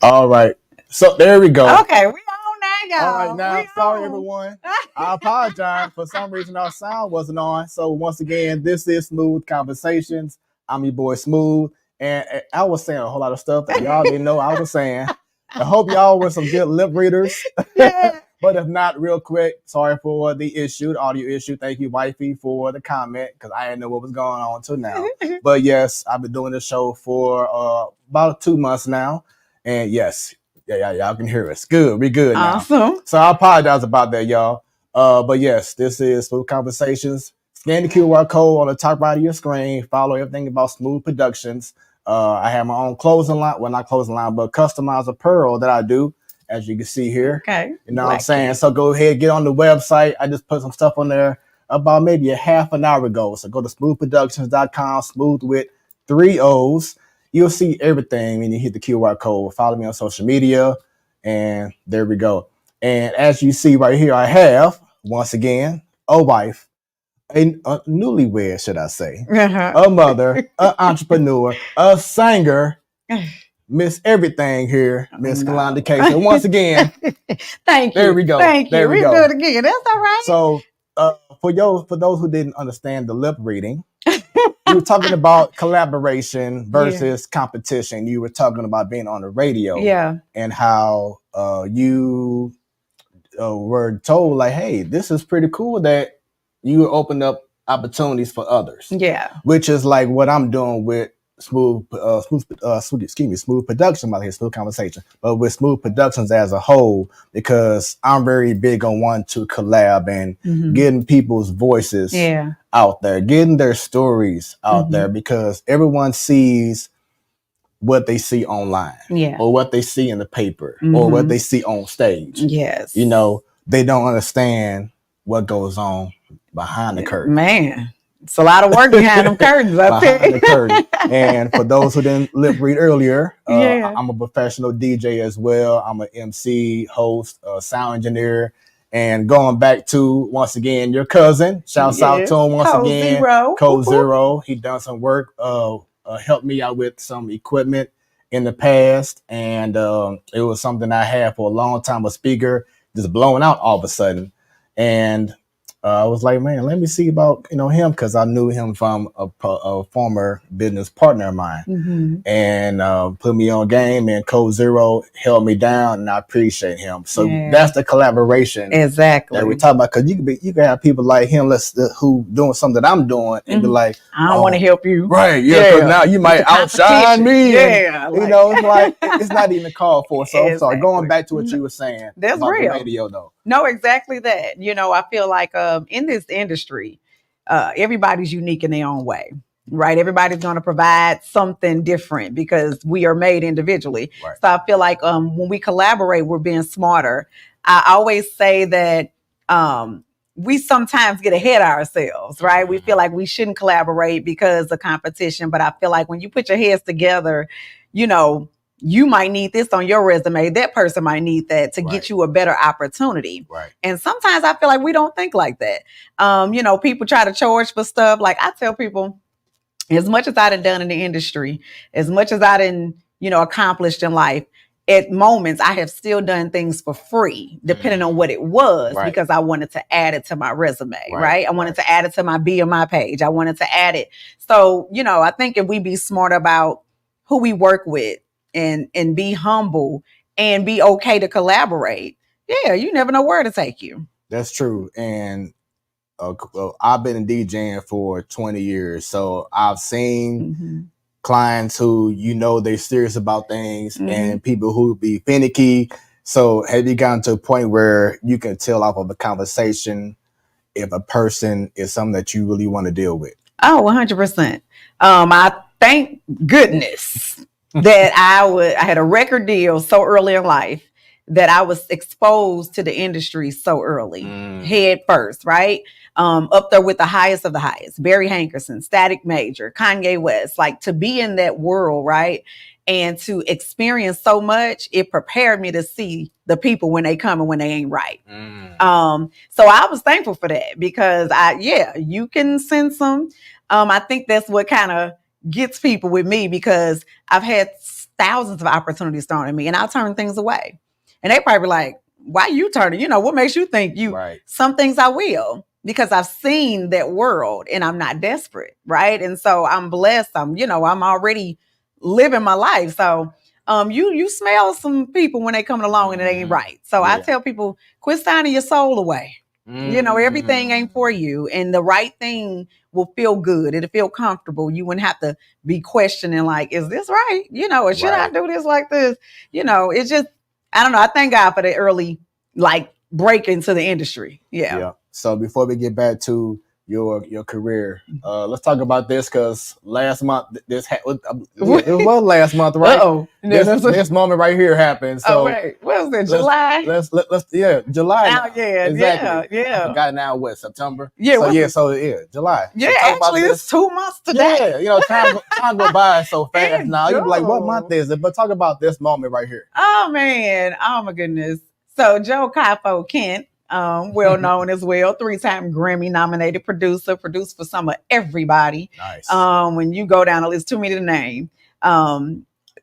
All right. So there we go. Okay, we on now, y'all. All right, now, we sorry on. everyone. I apologize. For some reason, our sound wasn't on. So once again, this is Smoooth Conversations. I'm your boy Smoooth, and I was saying a whole lot of stuff that y'all didn't know I was saying. I hope y'all were some good lip readers. Yeah. But if not, real quick, sorry for the audio issue. Thank you, wifey, for the comment, because I didn't know what was going on until now. But yes, I've been doing this show for about 2 months now. And yes, y'all can hear us. Good, we good now. Awesome. So I apologize about that, y'all. But yes, this is Smoooth Conversations. Scan the QR code on the top right of your screen. Follow everything about Smoooth Productions. I have my own clothing line. Well, not clothing line, but customized apparel that I do, as you can see here. Okay. You know what I'm saying? So go ahead, get on the website. I just put some stuff on there about maybe a half an hour ago. So go to smoothproductions.com, Smoooth with 3 O's. You'll see everything when you hit the QR code. Follow me on social media, and there we go. And as you see right here, I have, once again, a wife, a newlywed, should I say, a mother, an entrepreneur, a singer, Miss Everything here, Miss Kalanda Kay. So once again, thank you. There we go. Thank There you. we go. Do it again. That's all right. So for those who didn't understand the lip reading, we were talking about collaboration versus competition. You were talking about being on the radio, and how you were told like, "Hey, this is pretty cool that you open up opportunities for others." Yeah, which is like what I'm doing with Smoooth Production, by here, Smoooth Conversation, but with Smoooth Productions as a whole, because I'm very big on wanting to collab and getting people's voices out there, getting their stories out there, because everyone sees what they see online, or what they see in the paper, or what they see on stage. Yes, you know, they don't understand what goes on behind the curtain. Man, it's a lot of work behind them curtains. Behind the curtain. And for those who didn't lip read earlier, I'm a professional DJ as well. I'm an MC, host, sound engineer. And going back to, once again, your cousin, shouts out to him once again. Code Zero. He done some work, helped me out with some equipment in the past. And it was something I had for a long time, a speaker just blowing out all of a sudden. And I was like, man, let me see about him, because I knew him from a former business partner of mine, and put me on game. And Code Zero held me down, and I appreciate him. So that's the collaboration that we're talking about. Because you can have people like him, who doing something that I'm doing, and be like, I don't want to help you, right? Because now you might outshine me. And, it's like it's not even called for. So I'm sorry. Going back to what you were saying, that's about real. The radio, though. No, exactly that. I feel like in this industry, everybody's unique in their own way, right? Everybody's going to provide something different because we are made individually. Right. So I feel like when we collaborate, we're being smarter. I always say that we sometimes get ahead of ourselves, right? We feel like we shouldn't collaborate because of competition. But I feel like when you put your heads together, you might need this on your resume. That person might need that to get you a better opportunity. Right. And sometimes I feel like we don't think like that. People try to charge for stuff. Like I tell people, as much as I done in the industry, as much as I done, accomplished in life, at moments I have still done things for free, depending on what it was, because I wanted to add it to my resume, right? I wanted to add it to my BMI page. I wanted to add it. So, I think if we be smart about who we work with, and be humble and be okay to collaborate, you never know where to take you. That's true. And I've been DJing for 20 years, so I've seen clients who they're serious about things, and people who be finicky. So have you gotten to a point where you can tell off of a conversation if a person is something that you really want to deal with? Oh, 100%. I thank goodness that I had a record deal so early in life, that I was exposed to the industry so early, head first, right? Up there with the highest of the highest, Barry Hankerson, Static Major, Kanye West, like to be in that world, right? And to experience so much, it prepared me to see the people when they come and when they ain't right. So I was thankful for that, because you can send some. I think that's what kind of gets people with me, because I've had thousands of opportunities thrown at me, and I'll turn things away. And they probably be like, why you turning? What makes you think you, right. Some things I will, because I've seen that world and I'm not desperate. Right. And so I'm blessed. I'm already living my life. So you smell some people when they coming along and it ain't right. So I tell people, quit signing your soul away. Everything ain't for you, and the right thing will feel good. It'll feel comfortable. You wouldn't have to be questioning like, is this right? Or should I do this like this? It's just, I don't know. I thank God for the early break into the industry. Yeah. So before we get back to your career, let's talk about this, because last month it was last month, right? This moment right here happened. So what was it? July? Let's July. Oh, yeah, exactly. Yeah. I forgot now what, September? Yeah. July. Yeah, so actually it's 2 months today. Yeah, time go by so fast now. You're like, what month is it? But talk about this moment right here. Oh man, oh my goodness. So Joe Capo Kent, well known as well, 3-time Grammy nominated producer, produced for some of everybody. Nice. When you go down the list, too many to name.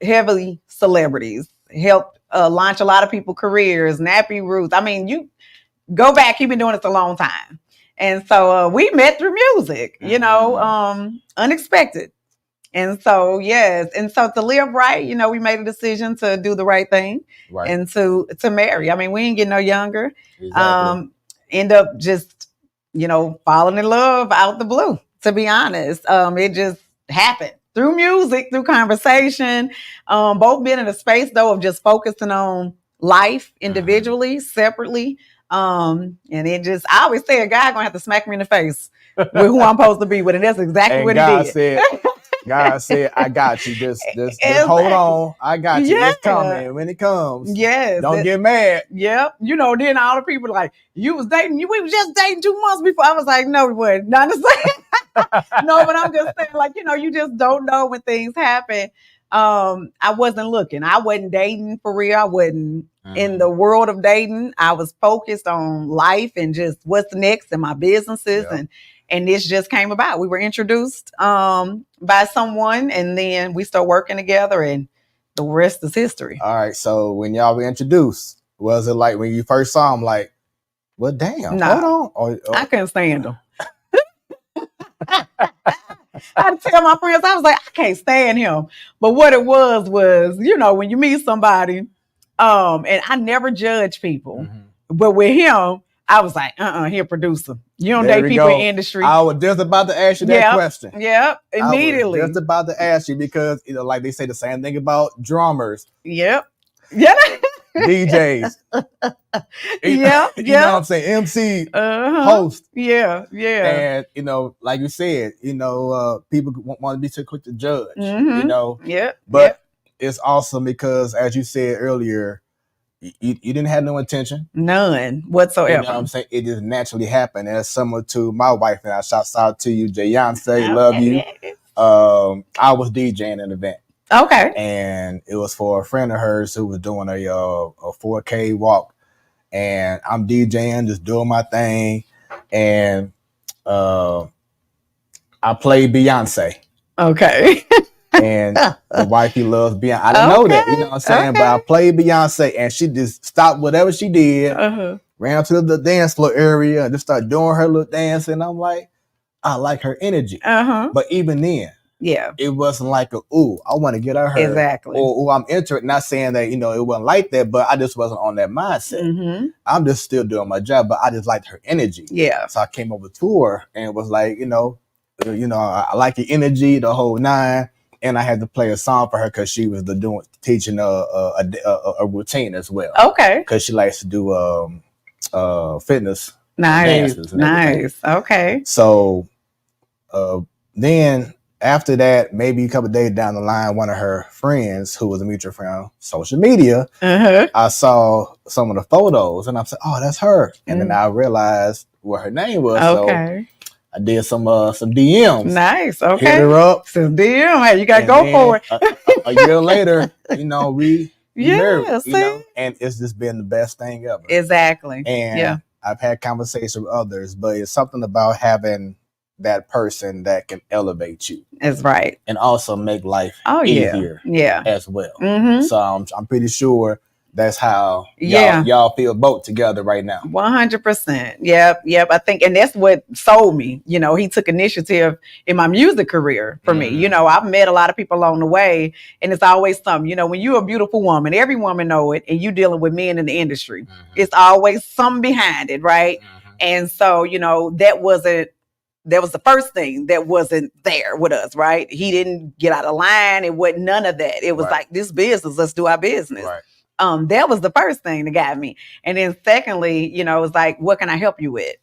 Heavily celebrities, helped launch a lot of people's careers. Nappy Roots. I mean, you go back, he's been doing this a long time. And so we met through music, unexpected. And so, yes. And so to live right, we made a decision to do the right thing and to marry. I mean, we ain't getting no younger. Exactly. End up just, falling in love out the blue, to be honest. It just happened through music, through conversation, both being in a space though of just focusing on life individually, separately. And it just, I always say a guy gonna have to smack me in the face with who I'm supposed to be with. And that's exactly what he did. God said, I got you. Just hold on. I got you. It's coming when it comes. Yes. Don't get mad. Yep. Then all the people like, you was dating, we was just dating 2 months before. I was like, no, we weren't. Not the same. No, but I'm just saying, you just don't know when things happen. I wasn't looking. I wasn't dating for real. I wasn't in the world of dating. I was focused on life and just what's next in my businesses. And this just came about. We were introduced by someone, and then we started working together, and the rest is history. All right. So when y'all were introduced, was it like when you first saw him, like, well, damn, hold on? I couldn't stand him. I tell my friends, I was like, I can't stand him. But what it was, when you meet somebody, and I never judge people, but with him, I was like, he a producer. You don't date people in industry. I was just about to ask you that question. Yep, immediately. I was just about to ask you because, like they say the same thing about drummers. Yep. Yeah. DJs. You know what I'm saying? MC, host. Yeah. And, like you said, people want to be too quick to judge, But it's awesome because, as you said earlier, you didn't have no intention. None whatsoever. You know what I'm saying? It just naturally happened. And it's similar to my wife and I. Shouts out to you, Jayance. Love you. I was DJing an event. Okay. And it was for a friend of hers who was doing a 4K walk. And I'm DJing, just doing my thing. And I played Beyonce. Okay. And the wifey loves Beyonce. I didn't know that, you know what I'm saying? But I played Beyonce and she just stopped whatever she did, ran to the dance floor area and just started doing her little dance. And I'm like, I like her energy. But even then, it wasn't like I want to get at her. Exactly. Or I'm interested. Not saying that, it wasn't like that, but I just wasn't on that mindset. I'm just still doing my job, but I just liked her energy. Yeah. So I came over to her and was like, I like your energy, the whole nine. And I had to play a song for her because she was teaching a routine as well. Okay. Because she likes to do fitness. Nice. Okay. So then after that, maybe a couple of days down the line, one of her friends, who was a mutual friend on social media, I saw some of the photos and I said, "Oh, that's her." And then I realized what her name was. Okay. So I did some DMs. Nice. Okay. Hit her up. Some DM. Hey, you got to go for it. A year later, we married, see? And it's just been the best thing ever. Exactly. And I've had conversations with others, but it's something about having that person that can elevate you. That's right. And also make life easier as well. So I'm pretty sure that's how y'all feel both together right now. 100%. Yep. I think, and that's what sold me. You know, he took initiative in my music career for me. You know, I've met a lot of people along the way, and it's always something. You know, when you're a beautiful woman, every woman know it, and you dealing with men in the industry, it's always something behind it, right? And so, you know, that was the first thing that wasn't there with us, right? He didn't get out of line. It wasn't none of that. It was like, this business, let's do our business. Right. That was the first thing that got me. And then secondly, you know, it was like, what can I help you with?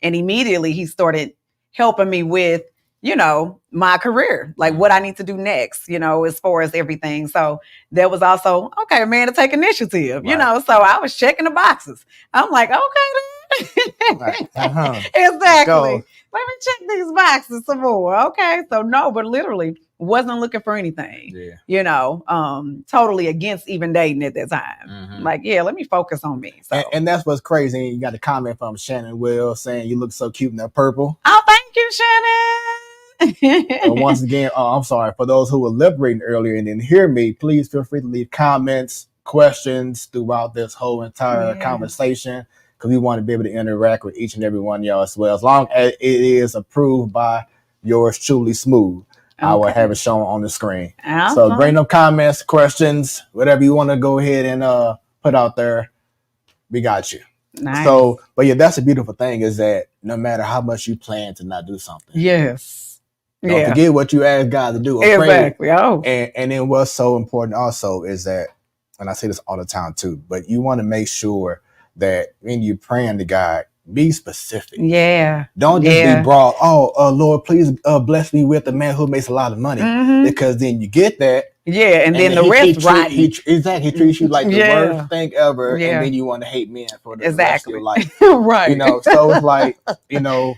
And immediately he started helping me with, you know, my career, like what I need to do next, you know, as far as everything. So that was also, okay, man, to take initiative, you know, so I was checking the boxes. I'm like, okay, exactly. Let me check these boxes some more. Okay. So no, but literally wasn't looking for anything, you know, totally against even dating at that time. Like, let me focus on me. So. And that's what's crazy. You got a comment from Shannon Will saying you look so cute in that purple. Oh, thank you, Shannon. And once again, I'm sorry for those who were liberating earlier and didn't hear me. Please feel free to leave comments, questions throughout this whole entire conversation, because we want to be able to interact with each and every one of y'all as well. As long as it is approved by yours truly, Smoooth, I will have it shown on the screen. So bring them comments, questions, whatever you want to go ahead and put out there. We got you. Nice. So, but that's a beautiful thing, is that no matter how much you plan to not do something. Don't forget what you asked God to do. Exactly. And then what's so important also is that, and I say this all the time too, but you want to make sure that when you're praying to God, be specific. Don't just be broad. Oh, Lord, please bless me with a man who makes a lot of money, because then you get that. And then the rest, right? He treats you like the worst thing ever, and then you want to hate men for the rest of your life. Right. You know, so it's like, you know,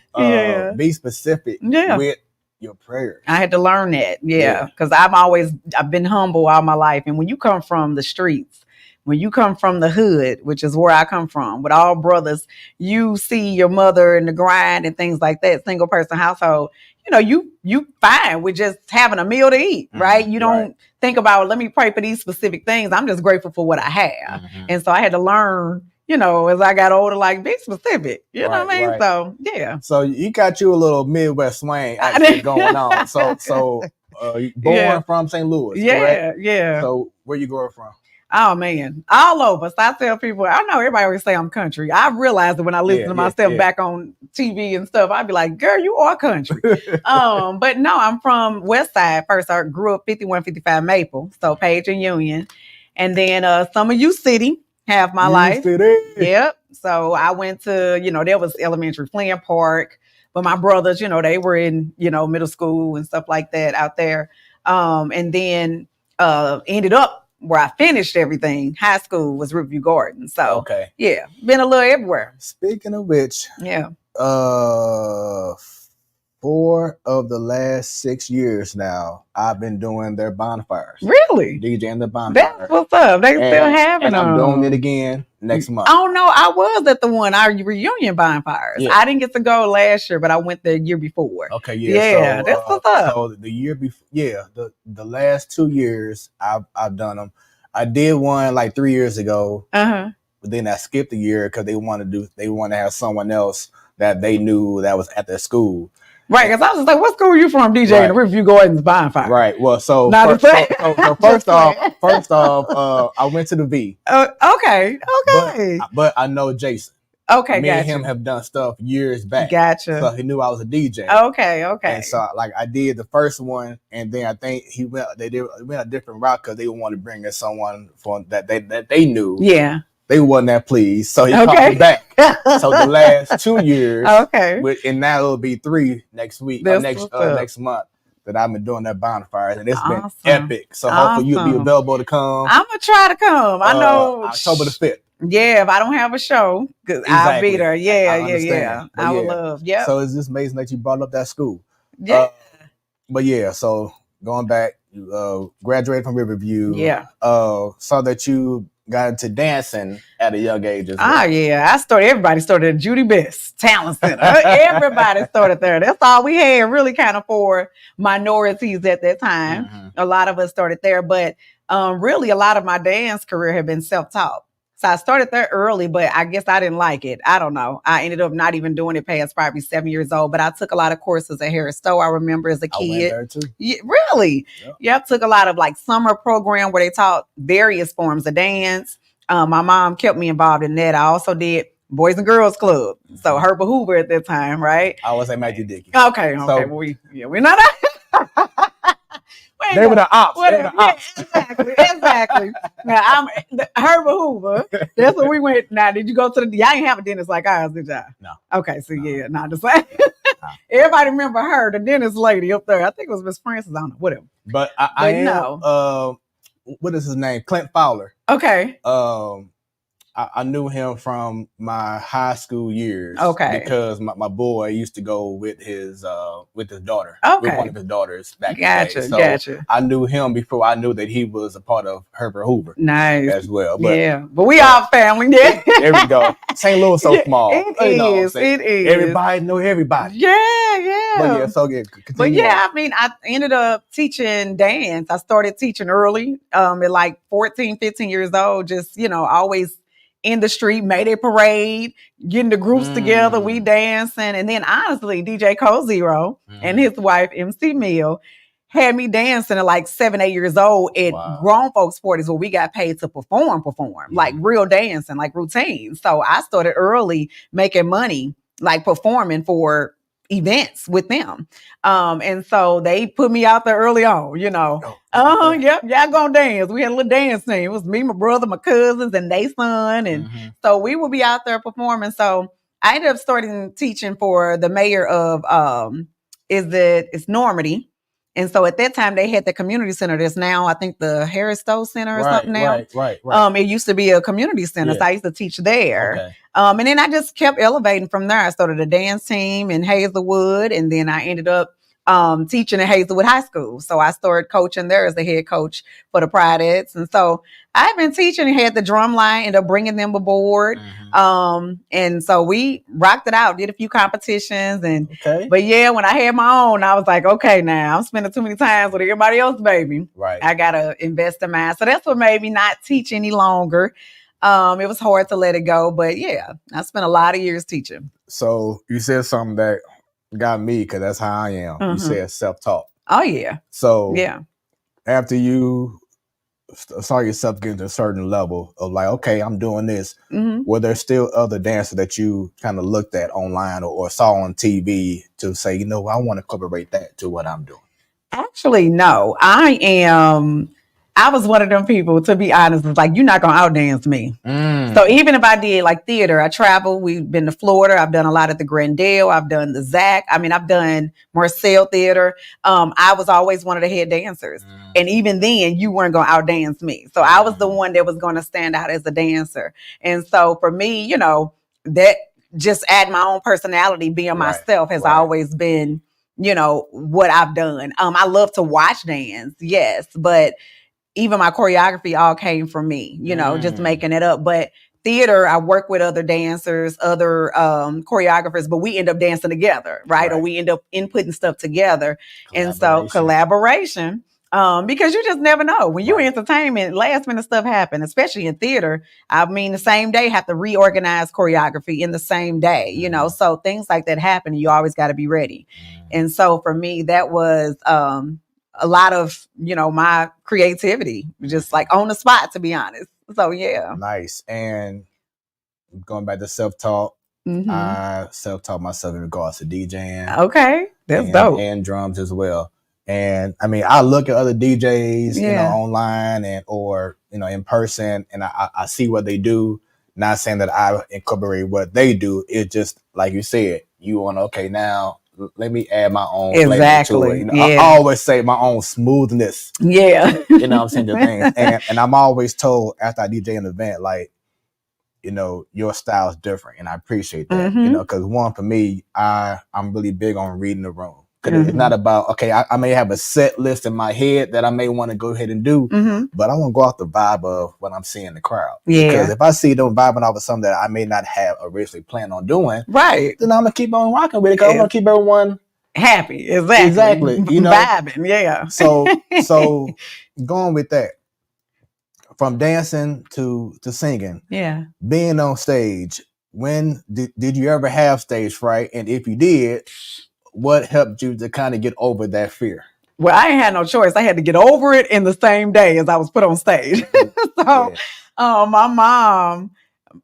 be specific with your prayers. I had to learn that, because I've been humble all my life, and when you come from the streets, when you come from the hood, which is where I come from, with all brothers, you see your mother in the grind and things like that, single person household, you know, you fine with just having a meal to eat, right? You don't think about, let me pray for these specific things. I'm just grateful for what I have. And so I had to learn, you know, as I got older, like, be specific, you know what I mean? So, So you got you a little Midwest swing actually going on. So born from St. Louis, correct? So where you going from? Oh man, all over. So I tell people, I know everybody always say I'm country. I realized that when I listen to myself back on TV and stuff, I'd be like, girl, you are country. But no, I'm from West Side. First, I grew up 5155 Maple, so Page and Union. And then Summerview City, half my life. Yep. So I went to, you know, there was elementary, Flynn Park, but my brothers, you know, they were in, you know, middle school and stuff like that out there. And then ended up where I finished everything. High school was Riverview Gardens. So been a little everywhere. Speaking of which, 4 of the last 6 years now, I've been doing their bonfires. Really? DJing the bonfires. That's what's up. They still having them. And I'm doing it again next month. Oh no, I was at the one, our reunion bonfires. I didn't get to go last year, but I went the year before. Okay, so, that's what's up. So the year before, the last 2 years I've done them. I did one like 3 years ago, but then I skipped a year because they want to have someone else that they knew that was at their school. Right, because I was just like, what school are you from, DJ? In the Riverview Gardens bonfire. Right. Well, so first off, I went to the V. Okay. But I know Jason. Okay, Me and him have done stuff years back. Gotcha. So he knew I was a DJ. Okay. And so like I did the first one, and then I think they went a different route because they wanted to bring in someone that they knew. Yeah. They wasn't that pleased, so he called me back. So the last 2 years, and now it'll be 3 next week, next month, that I've been doing that bonfire, and it's been epic. So hopefully you'll be available to come. I'm gonna try to come. I know October the 5th. Yeah, if I don't have a show, because I'll be there. I would love. Yeah. So it's just amazing that you brought up that school. Yeah. So going back, you graduated from Riverview. Yeah. Saw that you got into dancing at a young age as well. Yeah. Everybody started at Judy Best Talent Center. Everybody started there. That's all we had really kind of for minorities at that time. Mm-hmm. A lot of us started there, but really a lot of my dance career had been self-taught. So I started there early, but I guess I didn't like it. I don't know. I ended up not even doing it past probably 7 years old, but I took a lot of courses at Harris Stowe. I remember as a kid. I went there too. Yeah, really? Yep. Took a lot of like summer program where they taught various forms of dance. My mom kept me involved in that. I also did Boys and Girls Club. Mm-hmm. So Herbert Hoover at that time, right? I was at Matthew Dickey. Okay. So, we're not. They were the ops. Exactly. Now I'm Herbert Hoover. That's where we went. Now, did you go to y'all ain't have a dentist like ours, did y'all? No. Okay, so not the same. Everybody remember her, the dentist lady up there. I think it was Miss Francis. I don't know, whatever. But I know. What is his name? Clint Fowler. Okay. I knew him from my high school years. Okay. Because my boy used to go with his daughter. Okay. With one of his daughters back in the day. So gotcha. I knew him before I knew that he was a part of Herbert Hoover. Nice. As well. But, but we all family. Yeah. There we go. St. Louis so small. It is. Everybody know everybody. Yeah. But continue. I mean, I ended up teaching dance. I started teaching early, at like 14, 15 years old, just, always in the street, Mayday Parade, getting the groups together, we dancing. And then honestly, DJ Co-Zero and his wife, MC Mill, had me dancing at like 7, 8 years old at grown folks' parties where we got paid to perform, like real dancing, like routines. So I started early making money, like performing for events with them. And so they put me out there early on, Yep, y'all gonna dance. We had a little dance team. It was me, my brother, my cousins, and they son. And so we would be out there performing. So I ended up starting teaching for the mayor of it's Normandy. And so at that time they had the community center. There's now, I think, the Harris Stowe Center or something now. Right. It used to be a community center, so I used to teach there. Okay. And then I just kept elevating from there. I started a dance team in Hazelwood, and then I ended up teaching at Hazelwood High School. So I started coaching there as the head coach for the Pridettes. And so I've been teaching and had the drum line, ended up bringing them aboard. And so we rocked it out, did a few competitions. But when I had my own, I was like, okay, now I'm spending too many times with everybody else, baby. Right. I got to invest in mine. So that's what made me not teach any longer. It was hard to let it go. But I spent a lot of years teaching. So you said something that got me, because that's how I am. You said self-taught. Oh, yeah. So after you saw yourself getting to a certain level of like, okay, I'm doing this, were there still other dancers that you kind of looked at online or saw on TV to say, I want to incorporate that to what I'm doing? Actually, no. I was one of them people, to be honest, was like, you're not going to outdance me. So even if I did like theater, I traveled, we've been to Florida. I've done a lot at the Grandale. I've done the Zach. I mean, I've done Marcel Theater. I was always one of the head dancers. And even then you weren't going to outdance me. So I was the one that was going to stand out as a dancer. And so for me, that just add my own personality, being myself has always been, what I've done. I love to watch dance. Yes. But even my choreography all came from me, just making it up. But theater, I work with other dancers, other choreographers, but we end up dancing together, right? Or we end up inputting stuff together. And so collaboration, because you just never know. When you're in entertainment, last minute stuff happen, especially in theater. I mean, the same day, have to reorganize choreography in the same day, so things like that happen. And you always got to be ready. And so for me, that was a lot of, my creativity, just like on the spot, to be honest. So, yeah. Nice. And going back to self-taught, I self-taught myself in regards to DJing. Okay. That's dope. And drums as well. And I mean, I look at other DJs, online or in person, and I see what they do. Not saying that I incorporate what they do. It's just like you said, you want to, okay, now let me add my own flavor to it. I always say my own smoothness. Yeah. What I'm saying? The things. And I'm always told after I DJ an event, like, your style is different. And I appreciate that, because one, for me, I'm really big on reading the room. It's not about, okay, I may have a set list in my head that I may want to go ahead and do, but I want to go off the vibe of what I'm seeing in the crowd. Yeah. Because if I see them vibing off of something that I may not have originally planned on doing, right, then I'm going to keep on rocking with it because I want to keep everyone happy. Exactly. You know, vibing. Yeah. So going with that, from dancing to singing, being on stage, when did you ever have stage fright? And if you did, what helped you to kind of get over that fear? Well, I ain't had no choice. I had to get over it in the same day as I was put on stage. So my mom,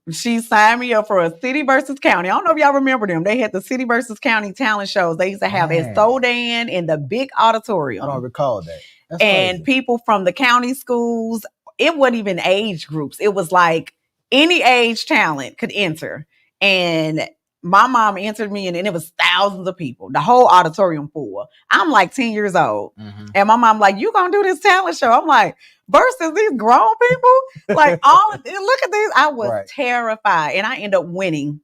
she signed me up for a city versus county. I don't know if y'all remember them. They had the city versus county talent shows. They used to have a Sodan in the big auditorium. I don't recall that. That's and crazy. People from the county schools, it wasn't even age groups. It was like any age talent could enter. And my mom entered me, and it was thousands of people, the whole auditorium full. I'm like 10 years old. And my mom like, you gonna do this talent show? I'm like, versus these grown people? Like, look at these. I was terrified, and I ended up winning.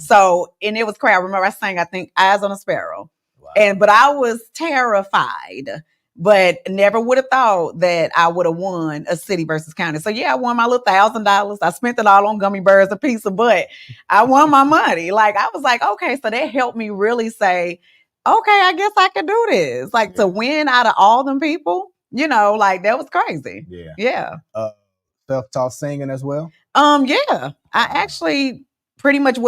So, and it was crazy. I remember I sang, I think, Eyes on a Sparrow. Wow. But I was terrified. But never would have thought that I would have won a city versus county. So I won my little $1,000. I spent it all on gummy bears and pizza, but I won my money. Like, I was like, okay, so that helped me really say, okay, I guess I can do this. Like, to win out of all them people, like, that was crazy. Yeah. Self-taught singing as well? I actually pretty much,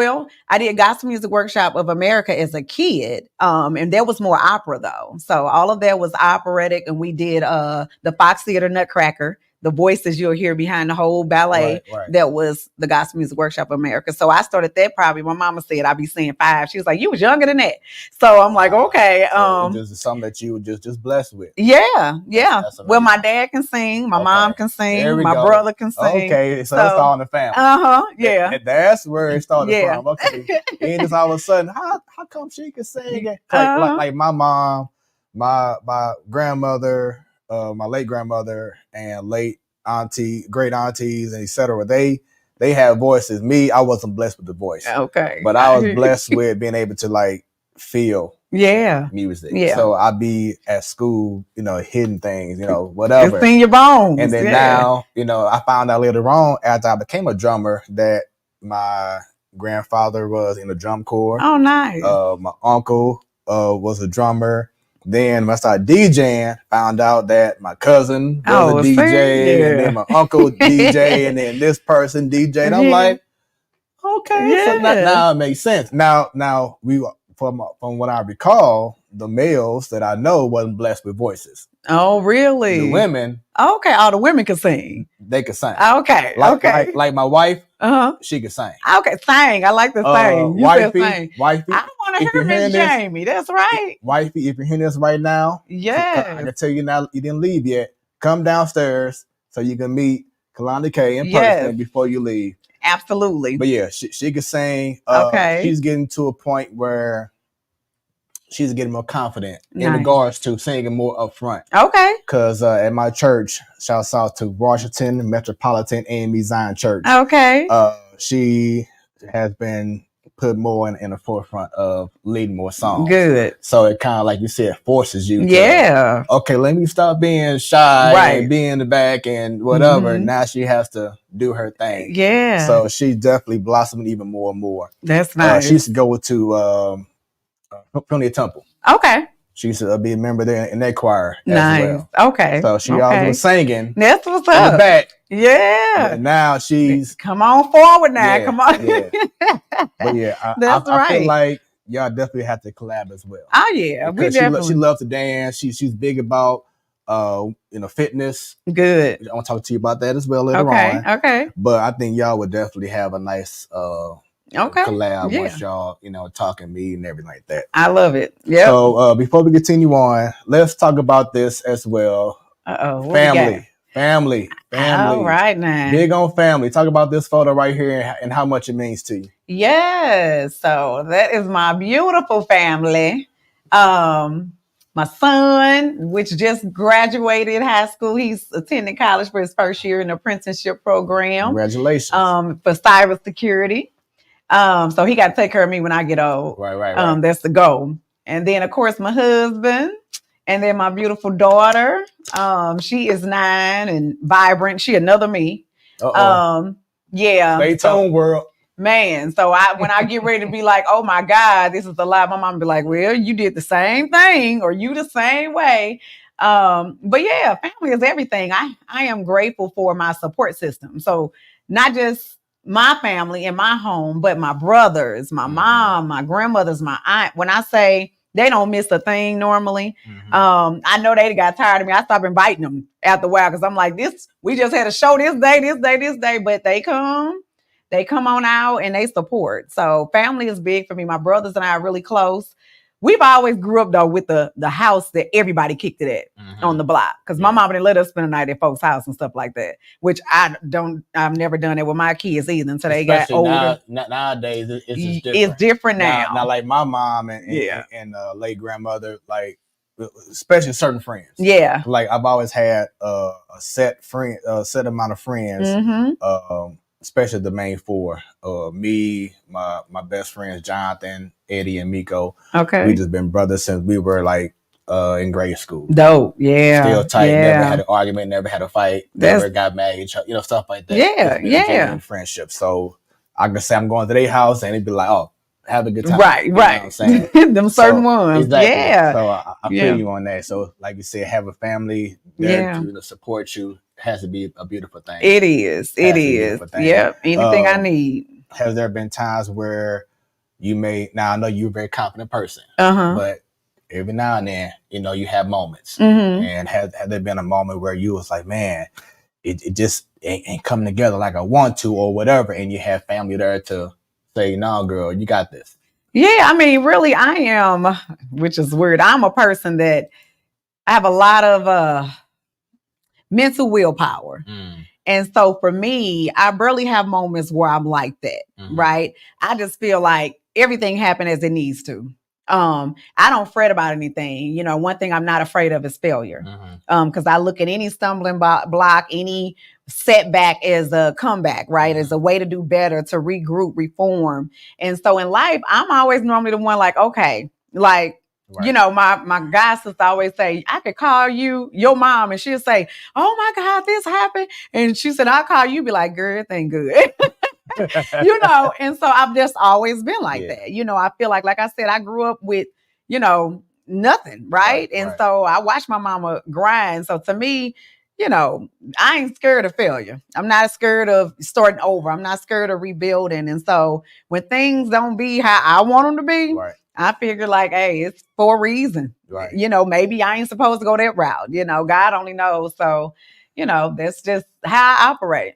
I did Gospel Music Workshop of America as a kid. And there was more opera though. So all of that was operatic. And we did the Fox Theater Nutcracker, the voices you'll hear behind the whole ballet. That was the Gospel Music Workshop of America. So I started that probably, my mama said I'd be saying 5. She was like, you was younger than that. So I'm like, okay. So just something that you were just blessed with. Yeah. Well, my dad can sing, my mom can sing, my brother can sing. Okay, so it's all in the family. Yeah. And that's where it started from. Okay. And just all of a sudden, how come she can sing? Like my mom, my grandmother, my late grandmother and late auntie, great aunties, and etc. They have voices. Me, I wasn't blessed with the voice. Okay. But I was blessed with being able to like feel music. Yeah. So I'd be at school, hitting things, whatever. It's in your bones. And then now, I found out later on after I became a drummer that my grandfather was in the drum corps. Oh, nice. My uncle was a drummer. Then when I started DJing, found out that my cousin was a DJ, and then my uncle DJ, and then this person DJ. And I'm like, okay, so now it makes sense. Now we from what I recall, the males that I know wasn't blessed with voices. Oh, really? The women. Okay, all the women can sing. They can sing. Okay, like my wife. She can sing. Okay, sing. I like to sing. Wifey. I want to hear Miss Jamie. That's right. Wifey, if you're hearing this right now, I can tell you now, you didn't leave yet. Come downstairs so you can meet Kalanda Kay in person before you leave. Absolutely. But yeah, she can sing. She's getting to a point where she's getting more confident in regards to singing more up front. Okay. Because at my church, shouts out to Washington Metropolitan AME Zion Church. Okay. She has been put more in the forefront of leading more songs. Good. So it kind of, like you said, forces you to, okay, let me stop being shy and be in the back and whatever. Now she has to do her thing. Yeah. So she's definitely blossoming even more and more. That's nice. She used to go to Friendly Temple. Okay. She used to be a member there in that choir as well. Okay. So she always was singing. That's what's up. In the back. Yeah. But now she's... Come on forward now. Come on. Yeah. But yeah, I feel like y'all definitely have to collab as well. Oh, yeah. Because she loves to dance. She's big about fitness. Good. I want to talk to you about that as well later on. Okay. But I think y'all would definitely have a nice... collab once y'all, talking me and everything like that. I love it. Yeah. So before we continue on, let's talk about this as well. Family. All right now. Big on family. Talk about this photo right here and how much it means to you. Yes. So that is my beautiful family. My son, which just graduated high school, he's attending college for his first year in the apprenticeship program. Congratulations. For cybersecurity. So he got to take care of me when I get old. Right. That's the goal. And then, of course, my husband. And then my beautiful daughter. She is 9 and vibrant. She another me. Yeah. Stay tuned, world. Man, so when I get ready to be like, oh my God, this is a lie, my mom be like, well, you did the same thing or you the same way. But yeah, family is everything. I am grateful for my support system. So not just my family in my home, but my brothers, my mom, my grandmothers, my aunt. When I say they don't miss a thing normally, I know they got tired of me. I stopped inviting them after a while because I'm like, we just had a show this day, but they come on out and they support. So family is big for me. My brothers and I are really close. We've always grew up though with the house that everybody kicked it at on the block. Because my mom didn't let us spend the night at folks' house and stuff like that. Which I've never done it with my kids either until they got older. Nowadays it's just different. It's different now. Now like my mom and late grandmother, like especially certain friends. Yeah. Like I've always had a set amount of friends. Especially the main four, me, my best friends, Jonathan, Eddie, and Miko. Okay. We just been brothers since we were like in grade school. Dope. Yeah. Still tight. Yeah. Never had an argument, never had a fight, never got mad at each other, stuff like that. Yeah. Yeah. Friendship. So I can say I'm going to their house and it'd be like, oh, have a good time. Right. You know what I'm saying? Them certain ones. Exactly. Yeah. So I feel you on that. So like you said, have a family there to support you. Has to be a beautiful thing. It is. Yep. Anything I need. Has there been times where now I know you're a very confident person, but every now and then, you have moments. And have there been a moment where you was like, man, it just ain't coming together like I want to or whatever, and you have family there to say, no, girl, you got this. Yeah, I mean, really, I am, which is weird. I'm a person that I have a lot of mental willpower. And so for me, I barely have moments where I'm like that, right? I just feel like everything happened as it needs to. I don't fret about anything. One thing I'm not afraid of is failure. Because I look at any stumbling block, any setback as a comeback, right? As a way to do better, to regroup, reform. And so in life, I'm always normally the one like, okay, like, right. My god sister always say, I could call you your mom, and she'll say, oh my God, this happened. And she said, I'll call you, be like, girl, it ain't good. And so I've just always been like that. I feel like I said, I grew up with, nothing, right? And so I watched my mama grind. So to me, I ain't scared of failure. I'm not scared of starting over. I'm not scared of rebuilding. And so when things don't be how I want them to be, I figure like, hey, it's for a reason. Right. Maybe I ain't supposed to go that route. God only knows. So, that's just how I operate.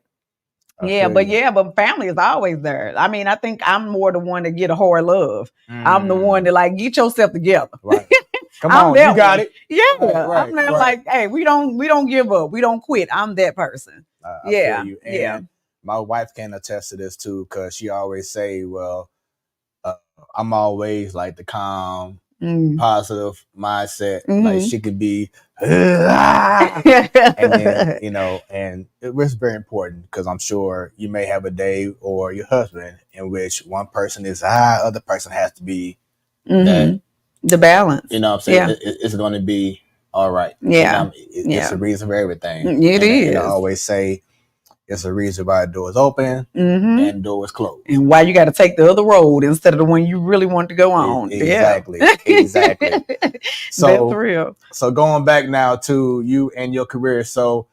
But family is always there. I mean, I think I'm more the one to get a hard love. I'm the one to like get yourself together. Right. Come on, you got it. Yeah. Right, I'm not like, hey, we don't give up. We don't quit. I'm that person. I feel you. And my wife can attest to this too, because she always say, well, I'm always like the calm, positive mindset. Like she could be, and then, and it was very important because I'm sure you may have a day or your husband in which one person is other person has to be that. The balance. You know what I'm saying? Yeah. It's going to be all right. Yeah. It's a reason for everything. It is. And I always say it's a reason why the door is open and the door is closed. And why you got to take the other road instead of the one you really want to go on. Exactly. Exactly. So, that's real. So going back now to you and your career. So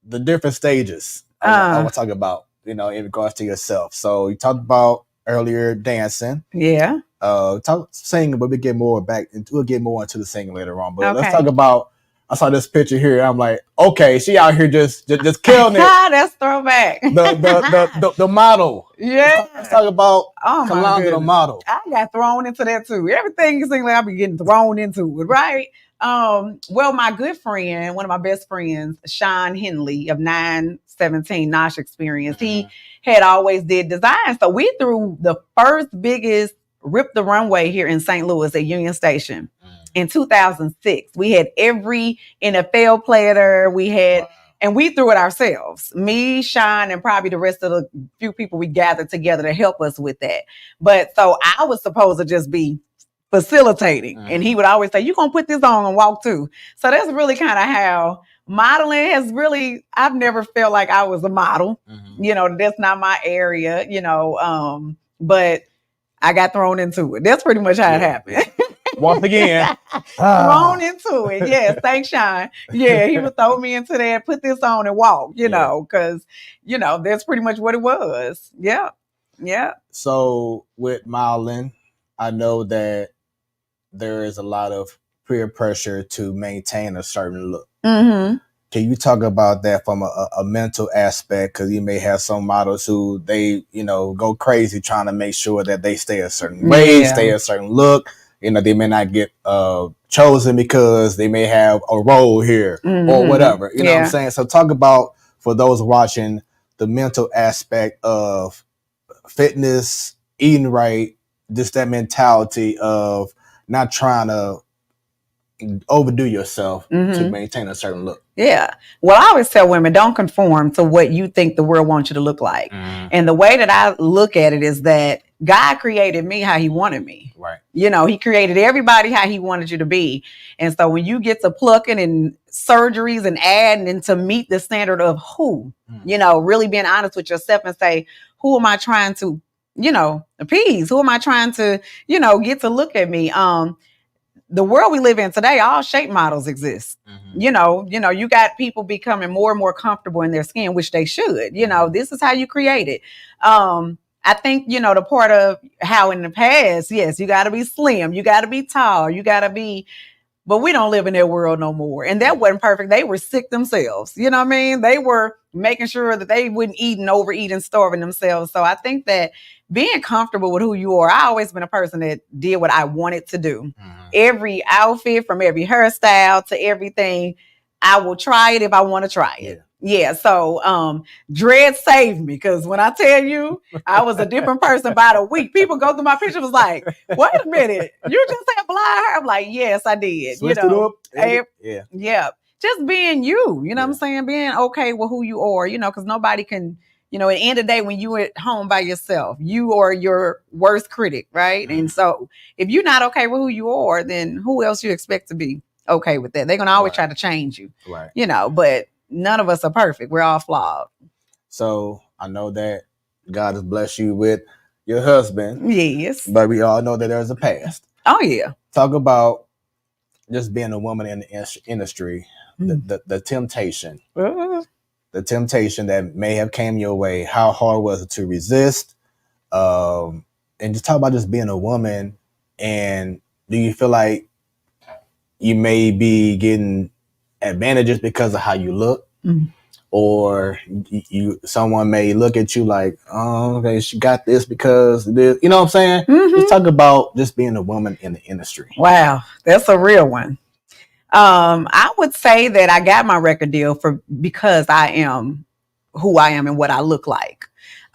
the different stages I want to talk about, in regards to yourself. So you talked about earlier dancing. Yeah. Talk singing, but we'll get more into the singing later on. But let's talk about. I saw this picture here. I'm like, okay, she out here just killing it. That's throwback. The model. Yeah. Let's talk about Kalanda, the model. I got thrown into that too. Everything you sing, like I be getting thrown into it, right? Well, my good friend, one of my best friends, Sean Henley of 917 Nosh Experience, he had always did design. So we threw the first biggest Rip the Runway here in St. Louis at Union Station in 2006. We had every NFL player there. We had, and we threw it ourselves. Me, Sean, and probably the rest of the few people we gathered together to help us with that. But so I was supposed to just be facilitating. And he would always say, "You gonna put this on and walk too." So that's really kind of how modeling has really, I've never felt like I was a model. You know, that's not my area, you know, but I got thrown into it. That's pretty much how it happened. Once again, thrown into it. Yes, thanks, Sean. Yeah, he would throw me into that, put this on and walk, you know, because, you know, that's pretty much what it was. Yeah. Yeah. So with modeling, I know that there is a lot of peer pressure to maintain a certain look. Can you talk about that from a mental aspect? Because you may have some models who they, you know, go crazy trying to make sure that they stay a certain way, stay a certain look. You know, they may not get chosen because they may have a role here or whatever. You know what I'm saying? So talk about, for those watching, the mental aspect of fitness, eating right, just that mentality of not trying to overdo yourself to maintain a certain look. Yeah. Well, I always tell women, don't conform to what you think the world wants you to look like. And the way that I look at it is that God created me how he wanted me. Right. You know, he created everybody how he wanted you to be. And so when you get to plucking and surgeries and adding and to meet the standard of who, you know, really being honest with yourself and say, who am I trying to, you know, appease? Who am I trying to, you know, get to look at me? The world we live in today, all shape models exist. You know, you got people becoming more and more comfortable in their skin, which they should. You know, this is how you create it. I think, you know, the part of how in the past, yes, you got to be slim, you got to be tall, you got to be, but we don't live in their world no more. And that wasn't perfect. They were sick themselves. You know what I mean? They were making sure that they wouldn't eat and overeat and starving themselves. So I think that being comfortable with who you are, I always been a person that did what I wanted to do. Every outfit, from every hairstyle to everything, I will try it if I want to try it. Yeah. So dread saved me, because when I tell you I was a different person by the week, people go through my picture, was like, wait a minute, you just had blonde hair? I'm like, yes, I did. Switched you know, it up. Yeah. Just being you, you know what I'm saying? Being okay with who you are, you know, because nobody can, you know, at the end of the day, when you're at home by yourself, you are your worst critic, right? And so if you're not okay with who you are, then who else you expect to be okay with that? They're going to always try to change you, you know, but none of us are perfect. We're all flawed. So I know that God has blessed you with your husband. Yes. But we all know that there's a past. Oh, yeah. Talk about just being a woman in the industry, the temptation. The temptation that may have came your way. How hard was it to resist? And just talk about just being a woman. And do you feel like you may be getting advantages because of how you look? Or someone may look at you like, oh, okay, she got this because this. You know what I'm saying? Just talk about just being a woman in the industry. Wow, that's a real one. I would say that I got my record deal because I am who I am and what I look like.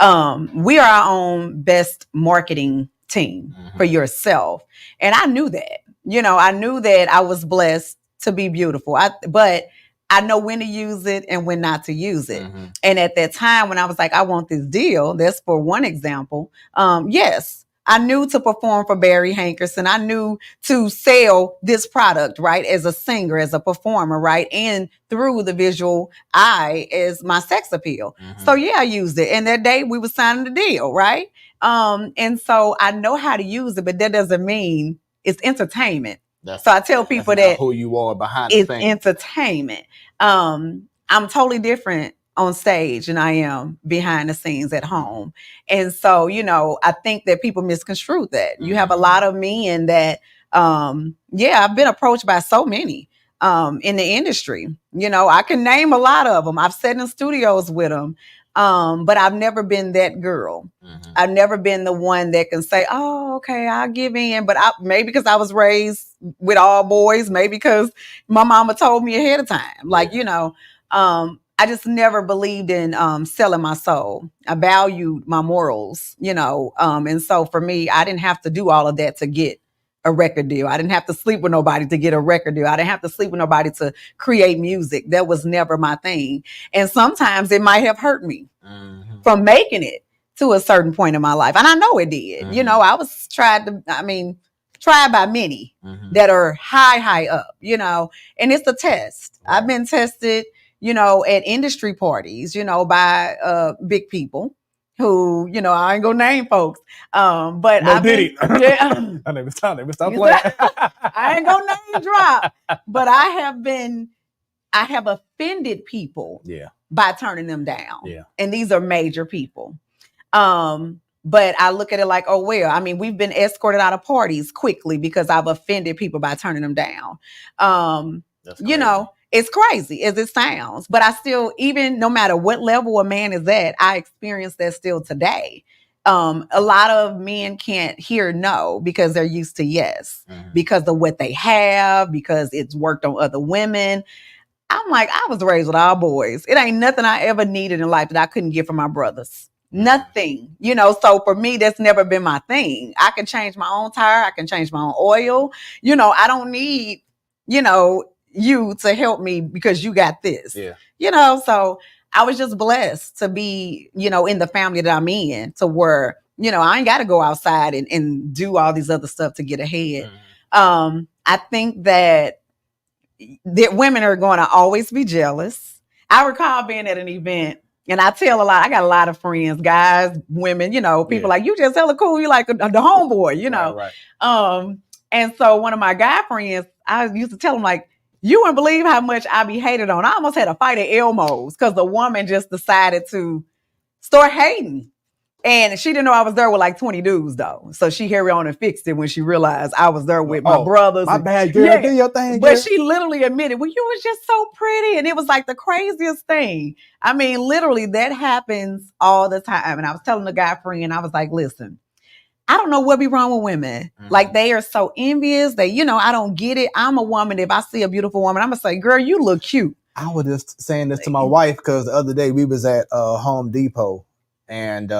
We are our own best marketing team for yourself. And I knew that, you know, I knew that I was blessed to be beautiful. But I know when to use it and when not to use it. And at that time when I was like, I want this deal, that's for one example. Yes. I knew to perform for Barry Hankerson. I knew to sell this product, right? As a singer, as a performer, right? And through the visual eye as my sex appeal. So yeah, I used it. And that day we were signing the deal, right? And so I know how to use it, but that doesn't mean it's entertainment. So I tell people that who you are behind it's the thing. Entertainment. I'm totally different on stage than I am behind the scenes at home. And so, you know, I think that people misconstrue that. You have a lot of men that, I've been approached by so many in the industry. You know, I can name a lot of them. I've sat in studios with them. But I've never been that girl. I've never been the one that can say, oh, okay, I'll give in. But maybe because I was raised with all boys, maybe because my mama told me ahead of time. Like, you know, I just never believed in selling my soul. I valued my morals, you know. And so for me, I didn't have to do all of that to get a record deal. I didn't have to sleep with nobody to get a record deal. I didn't have to sleep with nobody to create music. That was never my thing. And sometimes it might have hurt me from making it to a certain point in my life. And I know it did. You know, I was tried by many that are high up, you know, and it's a test. Right. I've been tested, you know, at industry parties, you know, by big people who, you know, I ain't gonna name folks. But no, did it? Yeah. I never stop playing. I ain't gonna name drop, but I have offended people by turning them down. Yeah. And these are major people. But I look at it like, oh, well, I mean, we've been escorted out of parties quickly because I've offended people by turning them down. You know, it's crazy as it sounds, but I still, even no matter what level a man is at, I experience that still today. A lot of men can't hear no because they're used to yes, because of what they have, because it's worked on other women. I'm like, I was raised with all boys. It ain't nothing I ever needed in life that I couldn't get from my brothers. Nothing, you know, so for me, that's never been my thing. I can change my own tire. I can change my own oil. You know, I don't need, you know, you to help me because you got this, you know, so I was just blessed to be, you know, in the family that I'm in, to where, you know, I ain't got to go outside and do all these other stuff to get ahead. I think that women are going to always be jealous. I recall being at an event, and I tell a lot, I got a lot of friends, guys, women, you know, people like, you just hella cool. You like the homeboy, you know? Right. And so one of my guy friends, I used to tell him, like, you wouldn't believe how much I be hated on. I almost had a fight at Elmo's because the woman just decided to start hating. And she didn't know I was there with like 20 dudes, though. So she hurried on and fixed it when she realized I was there with my brothers. My bad, girl. Do your thing, girl. But she literally admitted, well, you was just so pretty. And it was like the craziest thing. I mean, literally, that happens all the time. And I was telling the guy friend, I was like, listen, I don't know what be wrong with women. Like, they are so envious. They, you know, I don't get it. I'm a woman. If I see a beautiful woman, I'm going to say, girl, you look cute. I was just saying this to my wife because the other day we was at Home Depot. And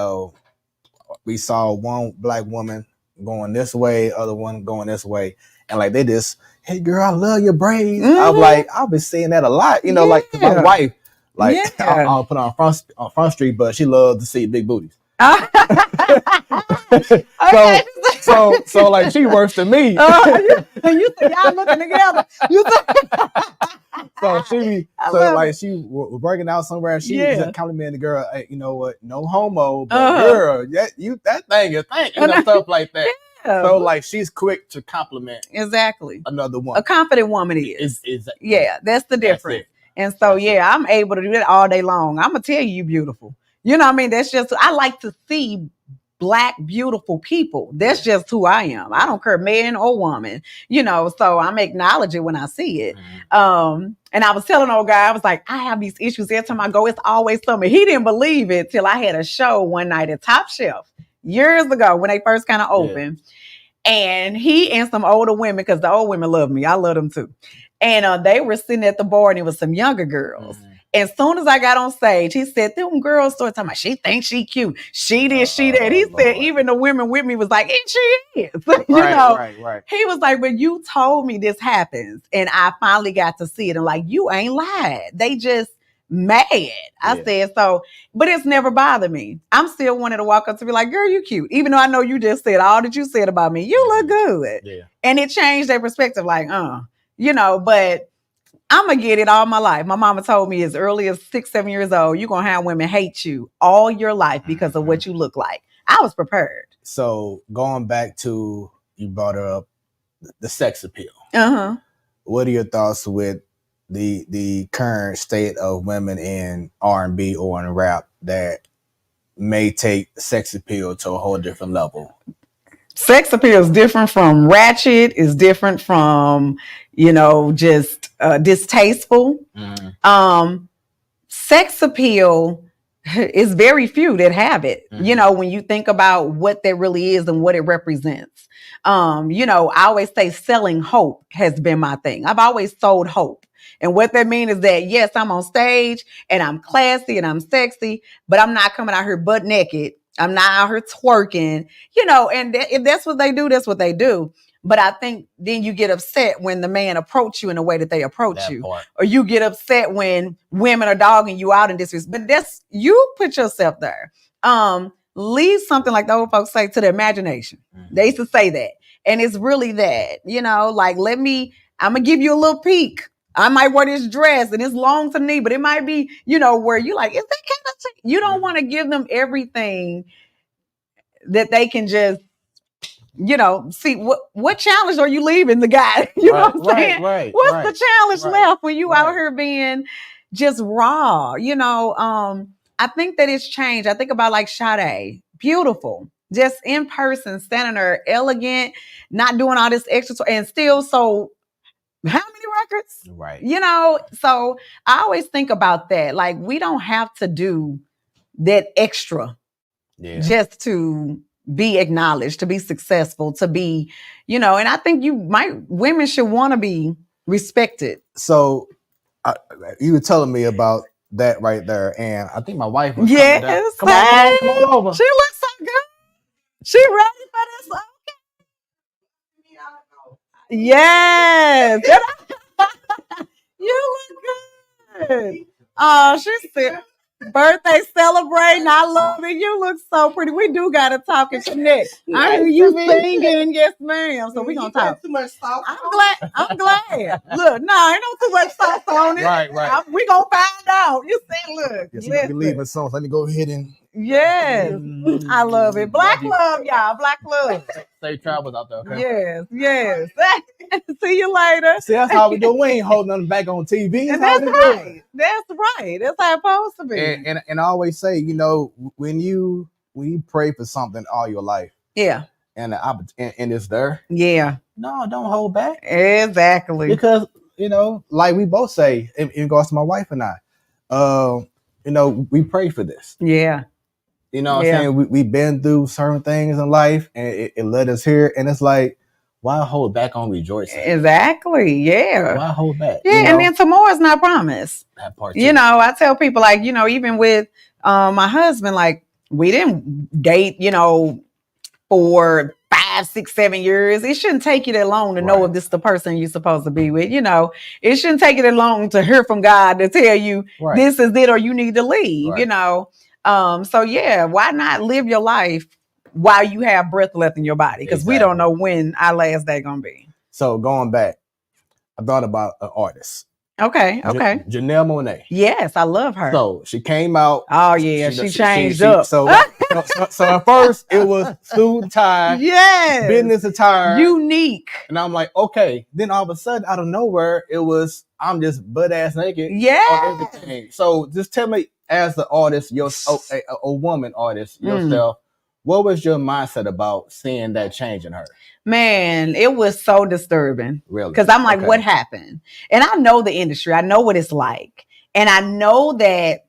we saw one black woman going this way, other one going this way. And like, they just, hey girl, I love your braids. I'm like, I've been saying that a lot, you know, like my wife, like I'll put on front street, but she loves to see big booties. So like, she worse than me. You think y'all looking together? You think? So she was working out somewhere, and she just complimented the girl. Hey, you know what? No homo, but girl, that thing is thank you know, stuff like that. So like, she's quick to compliment another woman. A confident woman is. That's the difference. And so I'm able to do that all day long. I'm gonna tell you beautiful. You know what I mean? That's just, I like to see Black, beautiful people. That's just who I am. I don't care, man or woman, you know, so I'm acknowledge it when I see it. And I was telling old guy, I was like, I have these issues every time I go. It's always something. He didn't believe it till I had a show one night at Top Shelf years ago when they first kind of opened. And he and some older women, because the old women love me. I love them too. And they were sitting at the bar, and it was some younger girls. As soon as I got on stage, he said, them girls started talking about, she thinks she cute. She did, she that. He said, even the women with me was like, and she is. You know? Right. He was like, but you told me this happens. And I finally got to see it. And like, you ain't lied. They just mad. I said, so, but it's never bothered me. I'm still wanting to walk up to be like, girl, you cute. Even though I know you just said all that you said about me. You look good. Yeah. And it changed their perspective. Like, you know, but I'm going to get it all my life. My mama told me as early as 6, 7 years old, you're going to have women hate you all your life because of what you look like. I was prepared. So going back to, you brought up the sex appeal. What are your thoughts with the current state of women in R&B or in rap that may take sex appeal to a whole different level? Sex appeal is different from ratchet, is different from, you know, just distasteful. Sex appeal is very few that have it, you know, when you think about what that really is and what it represents. You know, I always say selling hope has been my thing. I've always sold hope. And what that means is that, yes, I'm on stage and I'm classy and I'm sexy, but I'm not coming out here butt naked. I'm not out here twerking, you know, and if that's what they do, that's what they do. But I think then you get upset when the man approach you in the way that they approach you. Or you get upset when women are dogging you out in this. But that's, you put yourself there. Leave something, like the old folks say, to the imagination. They used to say that. And it's really that, like, I'm going to give you a little peek. I might wear this dress and it's long to the knee, but it might be, where you like, is that kind of thing? You don't want to give them everything that they can just, see what challenge are you leaving the guy? You know what I'm saying? What's the challenge left when you out here being just raw? I think that it's changed. I think about like Sade, beautiful, just in person, standing there, elegant, not doing all this extra, and still so. How many records? Right. So I always think about that. Like, we don't have to do that extra just to be acknowledged, to be successful, to be, and I think women should want to be respected. So you were telling me about that right there, and I think my wife was come on over. She looks so good. She ready for this? Yes. You look good. Oh, she's sick. Birthday celebrating. I love it. You look so pretty. We do got to talk at your neck. I hear you singing. Yes, ma'am. So we're going to talk. Too much sauce. I'm glad. Look, no, ain't no too much sauce on it. Right. We going to find out. You see, look. Yes, you're leaving songs. Let me go ahead and. Yes. I love it. Black love, y'all. Black love. Safe travels out there, okay? Yes. See you later. See, that's how we do. We ain't holding nothing back on TV. And that's right. That's right. That's how it's supposed to be. And I always say, when you pray for something all your life, and it's there, no, don't hold back. Exactly. Because like we both say, in regards to my wife and I, we pray for this. Yeah. You know what I'm saying? We've been through certain things in life, and it led us here. And it's like, why hold back on rejoicing? Exactly. Yeah. Why hold back? Yeah. And then tomorrow's not promised. That part too. I tell people, like, even with my husband, like, we didn't date, for 5, 6, 7 years. It shouldn't take you that long to know if this is the person you're supposed to be with. It shouldn't take you that long to hear from God to tell you this is it or you need to leave, So why not live your life while you have breath left in your body? Because we don't know when our last day gonna be. So going back, I thought about an artist. Okay. Janelle Monáe. Yes, I love her. So she came out. Oh yeah, she changed up. So at first it was suit tie, business attire, unique. And I'm like, okay. Then all of a sudden, out of nowhere, it was I'm just butt ass naked. Yeah. Everything. So just tell me, as the artist, a woman artist yourself, what was your mindset about seeing that change in her? Man, it was so disturbing. Really? Because I'm like, what happened? And I know the industry. I know what it's like. And I know that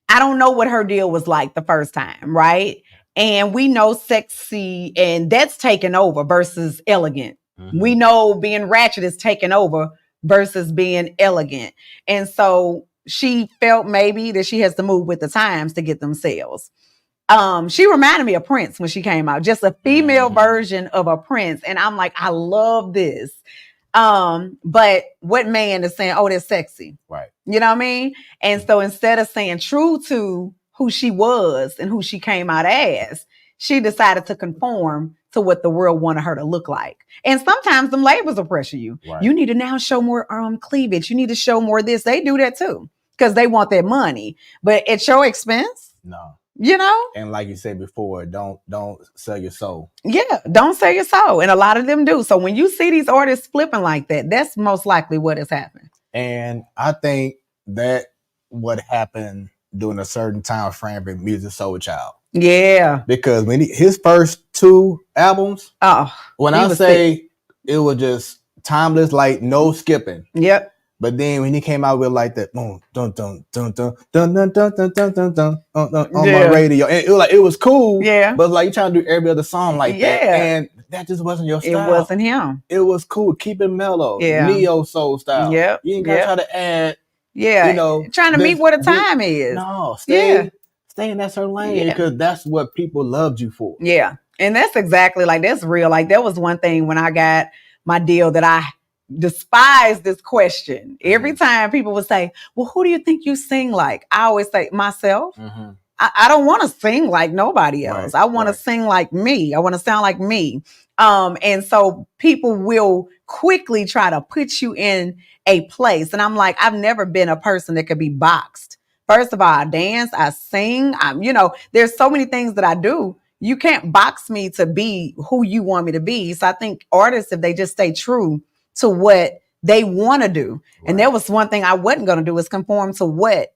I don't know what her deal was like the first time, right? And we know sexy, and that's taken over versus elegant. Mm-hmm. We know being ratchet is taken over versus being elegant. And so she felt maybe that she has to move with the times to get them sales. She reminded me of Prince when she came out, just a female version of a Prince. And I'm like, I love this. But what man is saying, oh, that's sexy. Right. You know what I mean? And so instead of saying true to who she was and who she came out as, she decided to conform to what the world wanted her to look like. And sometimes them labels will pressure you. Right. You need to now show more cleavage. You need to show more this. They do that too, because they want their money. But at your expense? No. And like you said before, don't sell your soul. Yeah, don't sell your soul. And a lot of them do. So when you see these artists flipping like that, that's most likely what has happened. And I think that what happened during a certain time frame in Music Soul Child. Yeah. Because when his first 2 albums, when I say sick. It was just timeless, like no skipping. Yep. But then when he came out with like that dun dun dun dun dun dun dun dun dun dun dun on my radio, and it was cool. Yeah. But like you trying to do every other song like that, and that just wasn't your style. It wasn't him. It was cool. Keep it mellow. Yeah. Neo soul style. Yeah. You ain't gotta try to add. Yeah. Trying to meet where the time is. No. Stay in that certain lane because that's what people loved you for. Yeah. And that's exactly that's real. Like that was one thing when I got my deal that I despise this question. Every time people would say, well, who do you think you sing like? I always say myself. Mm-hmm. I don't want to sing like nobody else. I want to sing like me. I want to sound like me. And so people will quickly try to put you in a place. And I'm like, I've never been a person that could be boxed. First of all, I dance, I sing. There's so many things that I do. You can't box me to be who you want me to be. So I think artists, if they just stay true to what they want to do. Right. And there was one thing I wasn't going to do is conform to what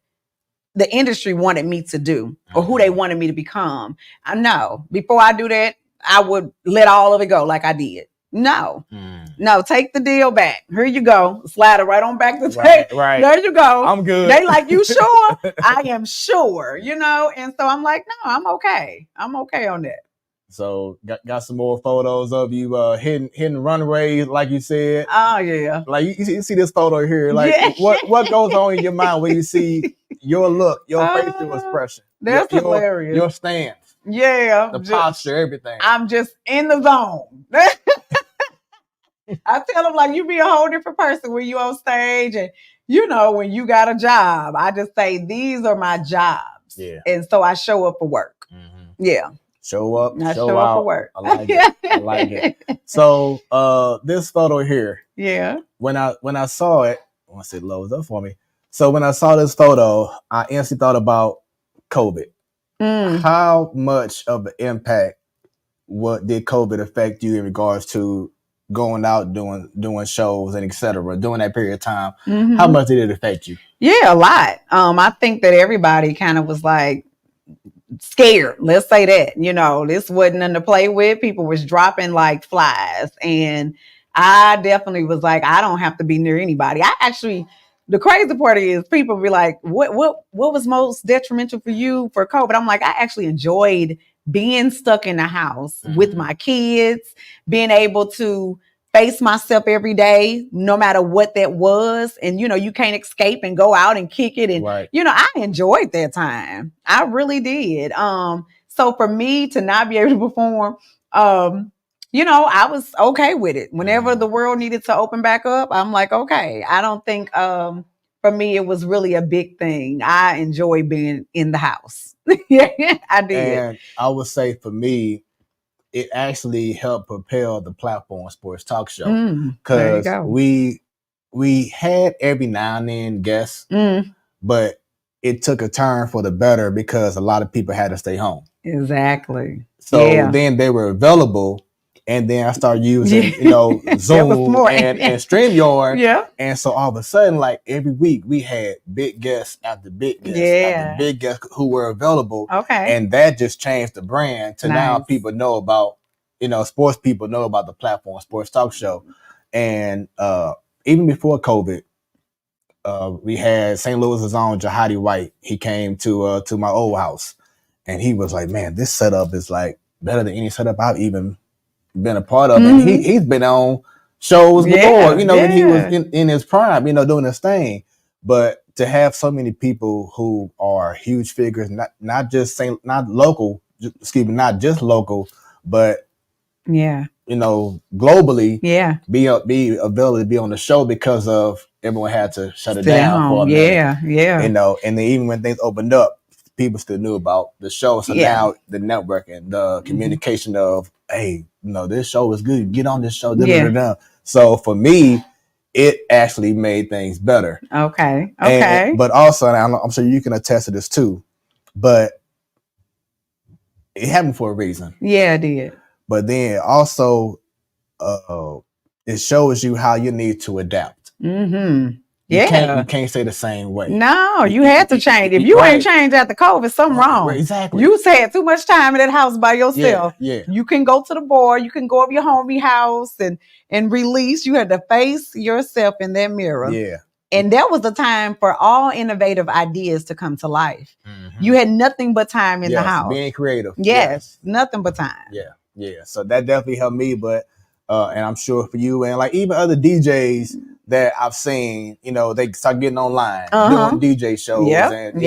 the industry wanted me to do or who they wanted me to become. I know before I do that, I would let all of it go like I did. No, take the deal back. Here you go. Slide it right on back to tape. Right. There you go. I'm good. They like, you sure? I am sure, and so I'm like, no, I'm okay. I'm okay on that. So got some more photos of you hitting runways, like you said. Oh yeah. Like you see this photo here. Like what goes on in your mind when you see your look, your facial expression? That's hilarious. Your stance. Yeah. The posture, everything. I'm just in the zone. I tell them like you be a whole different person when you on stage and when you got a job. I just say these are my jobs. Yeah. And so I show up for work. Mm-hmm. Yeah. Show up, show out. Up for work. I like it. I like it. So this photo here. Yeah. When I saw it, once it loads up for me. So when I saw this photo, I instantly thought about COVID. How much of an impact did COVID affect you in regards to going out doing shows and etc. during that period of time? Mm-hmm. How much did it affect you? Yeah, a lot. I think that everybody kind of was like scared. Let's say that, this wasn't nothing to play with. People was dropping like flies. And I definitely was like, I don't have to be near anybody. The crazy part is people be like, what was most detrimental for you for COVID? I'm like, I actually enjoyed being stuck in the house with my kids, being able to face myself every day, no matter what that was. And, you can't escape and go out and kick it. And, right. I enjoyed that time. I really did. So for me to not be able to perform, I was okay with it. Whenever the world needed to open back up, I'm like, okay. I don't think for me, it was really a big thing. I enjoy being in the house. Yeah, I did. And I would say for me, it actually helped propel the platform sports talk show because we had every now and then guests, but it took a turn for the better because a lot of people had to stay home. Exactly. So then they were available. And then I started using, Zoom and StreamYard. Yeah. And so all of a sudden, like every week, we had big guests after big guests after big guests who were available. Okay. And that just changed the brand to now people know about, sports people know about the platform sports talk show. And even before COVID, we had St. Louis's own Jahadi White. He came to my old house and he was like, man, this setup is like better than any setup I've even been a part of. And he's been on shows before, when he was in his prime, doing his thing. But to have so many people who are huge figures, not just local, but globally, be available to be on the show because of everyone had to shut it down for a minute. And then even when things opened up, people still knew about the show. So now the network and the communication of, hey, this show is good. Get on this show. So for me, it actually made things better. Okay. But also, and I'm sure you can attest to this too, but it happened for a reason. Yeah, it did. But then also, it shows you how you need to adapt. Mm-hmm. You can't stay the same way. No, you had to change. If you ain't changed after COVID, something wrong. Exactly. You had too much time in that house by yourself. Yeah. You can go to the bar. You can go up your homie house and release. You had to face yourself in that mirror. Yeah. And that was the time for all innovative ideas to come to life. Mm-hmm. You had nothing but time in the house. Being creative. Yes, nothing but time. Yeah. So that definitely helped me. But and I'm sure for you and like even other DJs that I've seen, they start getting online doing DJ shows and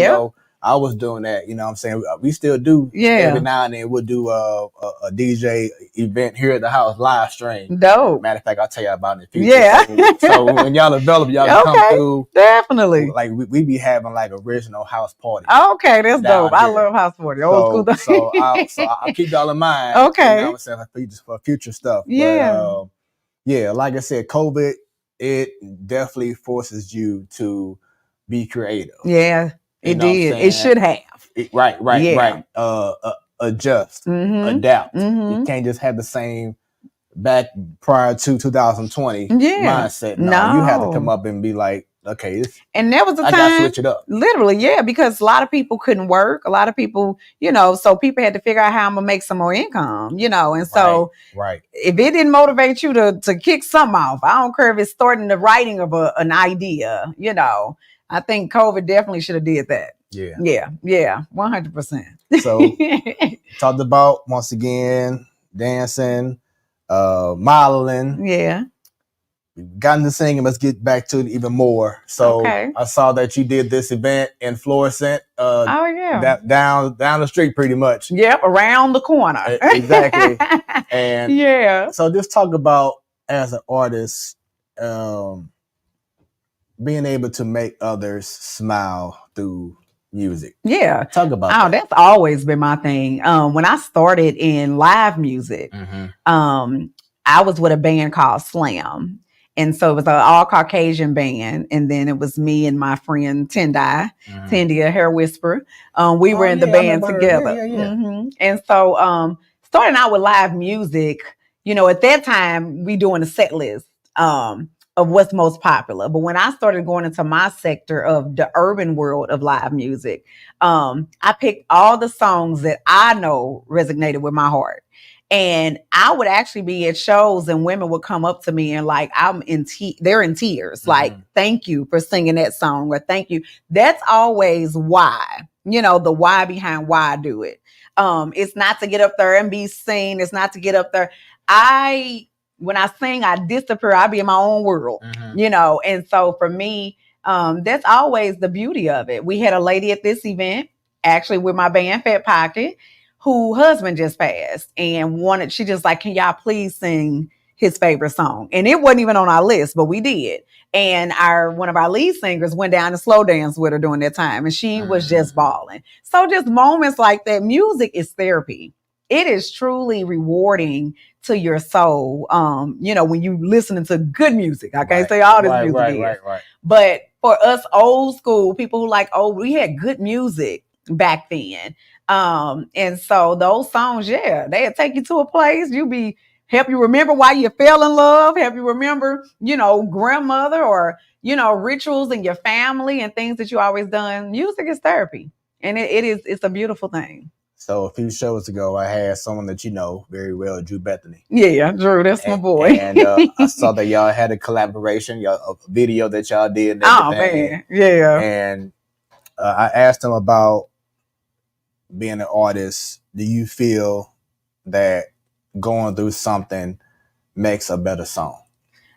I was doing that. You know what I'm saying? We still do. Every now and then we'll do a DJ event here at the house, live stream. Dope. Matter of fact, I'll tell you about it in the future. Yeah. So when y'all develop, y'all can come through. Definitely. Like we be having like original house parties. Okay, that's dope. Here. I love house party. Old school. So I'll keep y'all in mind. Okay. You know what I'm saying? For future stuff. Yeah. But, like I said, COVID, it definitely forces you to be creative. Yeah, it did. It should have. Right. Adjust, adapt. You can't just have the same back prior to 2020 mindset. No, you have to come up and be like, okay, and there was a time, I got to switch it up. Literally, because a lot of people couldn't work. A lot of people, so people had to figure out how I'm gonna make some more income, and so if it didn't motivate you to kick something off, I don't care if it's starting the writing of an idea, I think COVID definitely should have did that. Yeah, 100%. So talked about once again dancing, modeling. Yeah. Got into singing. Let's get back to it even more. So I saw that you did this event in Florissant. Down the street, pretty much. Yep, around the corner. Exactly. And so just talk about as an artist, being able to make others smile through music. Yeah. Talk about that. That's always been my thing. When I started in live music, I was with a band called Slam. And so it was an all Caucasian band. And then it was me and my friend Tendia, a hair whisperer. We were in the band together. And so starting out with live music, at that time we doing a set list of what's most popular. But when I started going into my sector of the urban world of live music, I picked all the songs that I know resonated with my heart. And I would actually be at shows and women would come up to me and like, they're in tears. Like, thank you for singing that song, or thank you. That's always why, the why behind why I do it. It's not to get up there and be seen. It's not to get up there. When I sing, I disappear. I be in my own world, And so for me, that's always the beauty of it. We had a lady at this event, actually with my band, Fat Pocket, who husband just passed and she just like, can y'all please sing his favorite song? And it wasn't even on our list, but we did. And one of our lead singers went down and slow dance with her during that time. And she was just bawling. So just moments like that, music is therapy. It is truly rewarding to your soul. When you listening to good music, I can't say all this music is. But for us old school people who like, we had good music back then. And so those songs, they'll take you to a place. Help you remember why you fell in love, help you remember, grandmother or, rituals in your family and things that you always done. Music is therapy. And it's a beautiful thing. So a few shows ago, I had someone that you know very well, Drew Bethany. Yeah, Drew, that's my boy. And I saw that y'all had a collaboration, a video that y'all did. And man, yeah. And I asked him about being an artist. Do you feel that going through something makes a better song?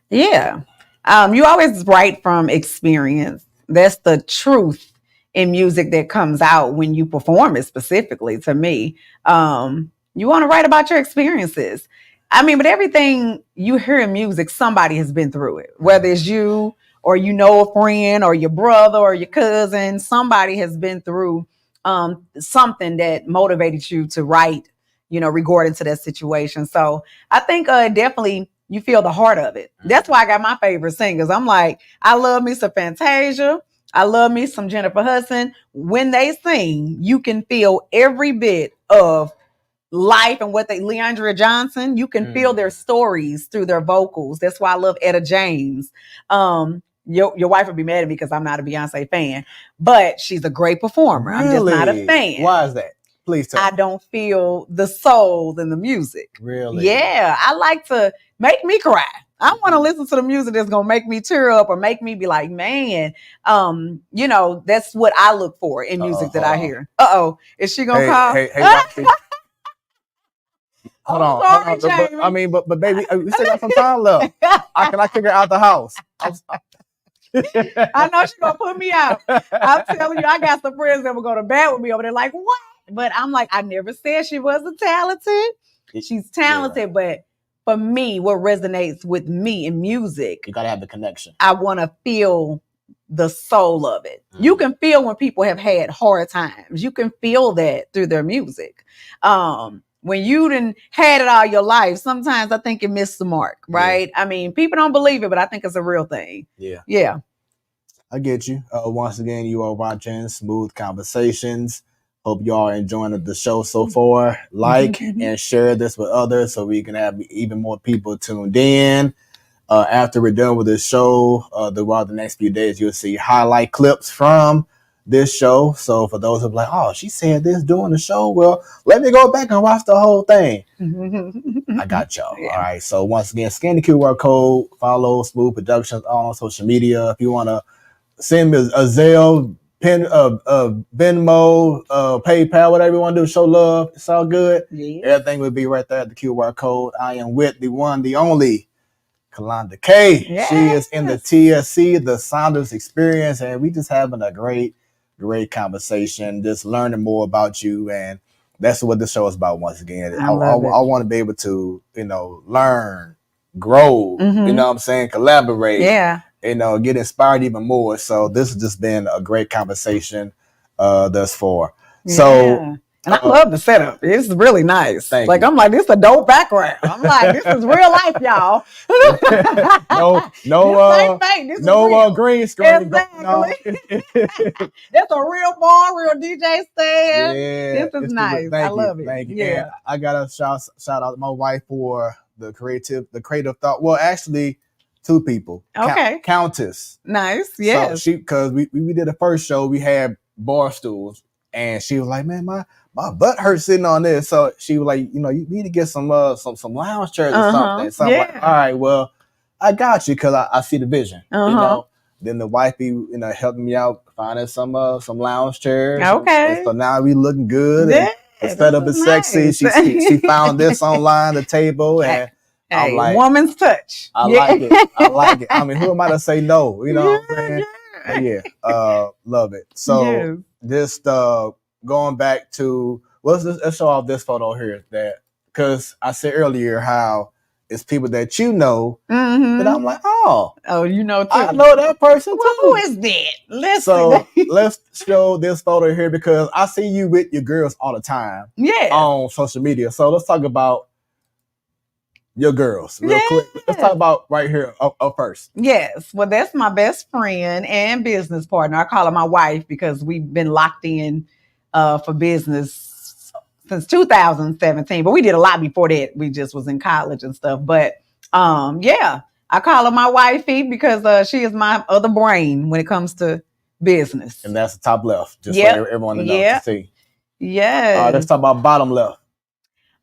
Yeah. You always write from experience. That's the truth in music that comes out when you perform it specifically, to me. You want to write about your experiences. But everything you hear in music, somebody has been through it. Whether it's you or a friend or your brother or your cousin, somebody has been through something that motivated you to write, regarding to that situation. So I think definitely you feel the heart of it. That's why I got my favorite singers. I'm like, I love me some Fantasia. I love me some Jennifer Hudson. When they sing, you can feel every bit of life and Leandria Johnson, you can feel their stories through their vocals. That's why I love Etta James. Your wife would be mad at me because I'm not a Beyonce fan, but she's a great performer. Really? I'm just not a fan. Why is that? Please tell me. I don't feel the soul in the music. Really? Yeah. I like to make me cry. I want to listen to the music that's going to make me tear up or make me be like, man, that's what I look for in music that I hear. Is she going to call? Hey, hold on. But baby, we still got some time left. Can I kick her out the house? I know she's gonna put me out. I'm telling you, I got some friends that will go to bed with me over there like, what? But I'm like, I never said she wasn't talented. She's talented, but for me, what resonates with me in music, you gotta have the connection. I want to feel the soul of it. You can feel when people have had hard times. You can feel that through their music. When you done had it all your life, sometimes I think you miss the mark, right? I mean, people don't believe it, but I think it's a real thing. Yeah. I get you. Once again, you are watching Smoooth Conversations. Hope you all are enjoying the show so far. Like and share this with others so we can have even more people tuned in. After we're done with this show, throughout the next few days, you'll see highlight clips from this show. So for those who are like, oh, she said this during the show, well, let me go back and watch the whole thing. I got y'all. All right. So once again, scan the QR code, follow Smoooth Productions on social media. If you want to send me a Zelle, Venmo, PayPal, whatever you want to do, show love. It's all good. Everything will be right there at the QR code. I am with the one, the only Kalanda Kay. She is in the TSC, the Saunders Experience, and we just having a great conversation, just learning more about you, and that's what this show is about. Once again, I want to be able to, learn, grow, you know what I'm saying, collaborate, get inspired even more. So this has just been a great conversation thus far. So. And I love the setup. It's really nice. I'm like, this is a dope background. I'm like, this is real life, y'all. no green screen. Exactly. No. That's a real bar, real DJ stand. Yeah, this is nice. I love it. Thank you. Yeah. And I got to shout out to my wife for the creative thought. Well, actually, two people. Okay. Countess. Nice. Yes. So because we did the first show, we had bar stools, and she was like, man, my butt hurts sitting on this. So she was like, you need to get some lounge chairs or something. So I'm like, all right, well, I got you because I see the vision. Then the wifey, helping me out finding some lounge chairs. Okay. And so now we looking good. Yeah, and the setup is sexy. She found this online, the table, and I'm like, woman's touch. I like it. I like it. I mean, who am I to say no? You know what I'm saying? Love it. So just going back to let's show off this photo here, that because I said earlier how it's people that that I'm like, oh, you know too. I know that person too. Who is that? Listen. So let's show this photo here because I see you with your girls all the time. On social media. So let's talk about your girls real quick. Let's talk about right here up first. Yes. Well, that's my best friend and business partner. I call her my wife because we've been locked in for business since 2017, but we did a lot before that. We just was in college and stuff. But I call her my wifey because she is my other brain when it comes to business. And that's the top left, just so everyone to know to see. Yes. Let's talk about bottom left.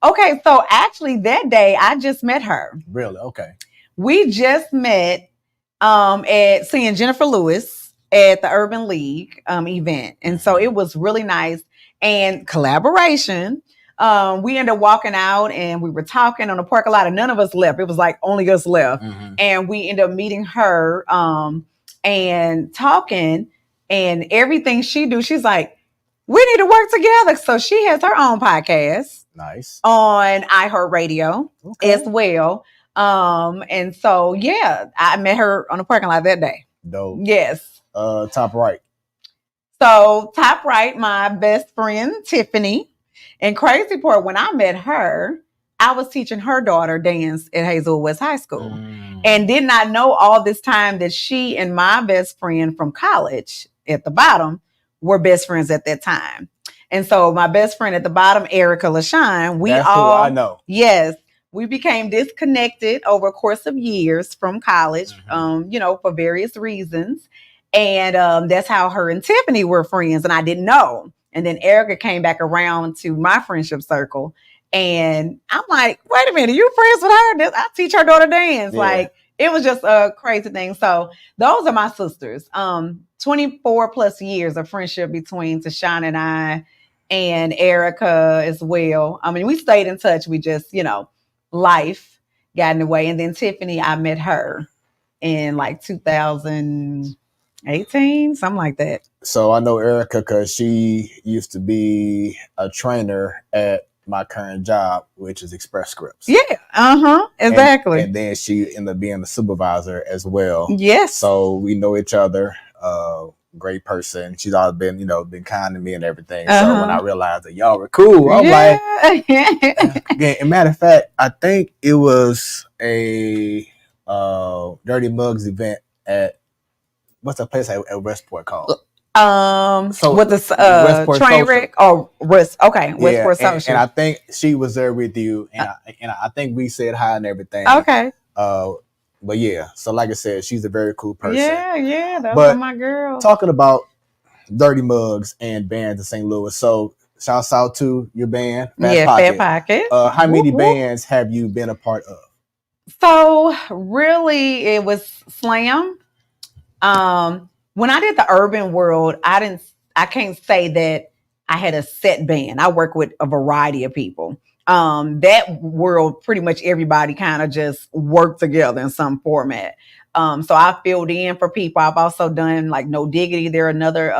Okay, so actually that day I just met her. Really? Okay. We just met at seeing Jennifer Lewis at the Urban League event. And so it was really nice and collaboration. We ended up walking out and we were talking on the parking lot and none of us left. It was like only us left. And we ended up meeting her and talking, and everything she do, she's like, we need to work together. So she has her own podcast. Nice. On iHeartRadio as well. And so, I met her on the parking lot that day. Dope. Yes. Top right. So top right, my best friend, Tiffany. And crazy part, when I met her, I was teaching her daughter dance at Hazelwood West High School. And did not know all this time that she and my best friend from college at the bottom were best friends at that time. And so my best friend at the bottom, Erica LaShawn, That's who I know. Yes. We became disconnected over a course of years from college, for various reasons. And that's how her and Tiffany were friends. And I didn't know. And then Erica came back around to my friendship circle. And I'm like, wait a minute, you friends with her? I teach her daughter dance. Yeah. Like, it was just a crazy thing. So those are my sisters. 24 plus years of friendship between Tashawn and I and Erica as well. I mean, we stayed in touch. We just, life got in the way. And then Tiffany, I met her in like 2018, something like that. So I know Erica because she used to be a trainer at my current job, which is Express Scripts. Yeah, exactly. And then she ended up being the supervisor as well. Yes. So we know each other. Great person. She's always been, been kind to me and everything. So when I realized that y'all were cool, I'm like, and matter of fact, I think it was a Dirty Mugs event at what's that place at Westport called? So with the train wreck or Westport Social. And I think she was there with you, and I think we said hi and everything. Okay. But yeah, so like I said, she's a very cool person. Yeah, that's my girl. Talking about Dirty Mugs and bands in St. Louis, so shouts out to your band, Fat Pocket. How many bands have you been a part of? So really, it was Slam. When I did the urban world, I can't say that I had a set band. I work with a variety of people. That world, pretty much everybody kind of just worked together in some format. So I filled in for people. I've also done like No Diggity. They're another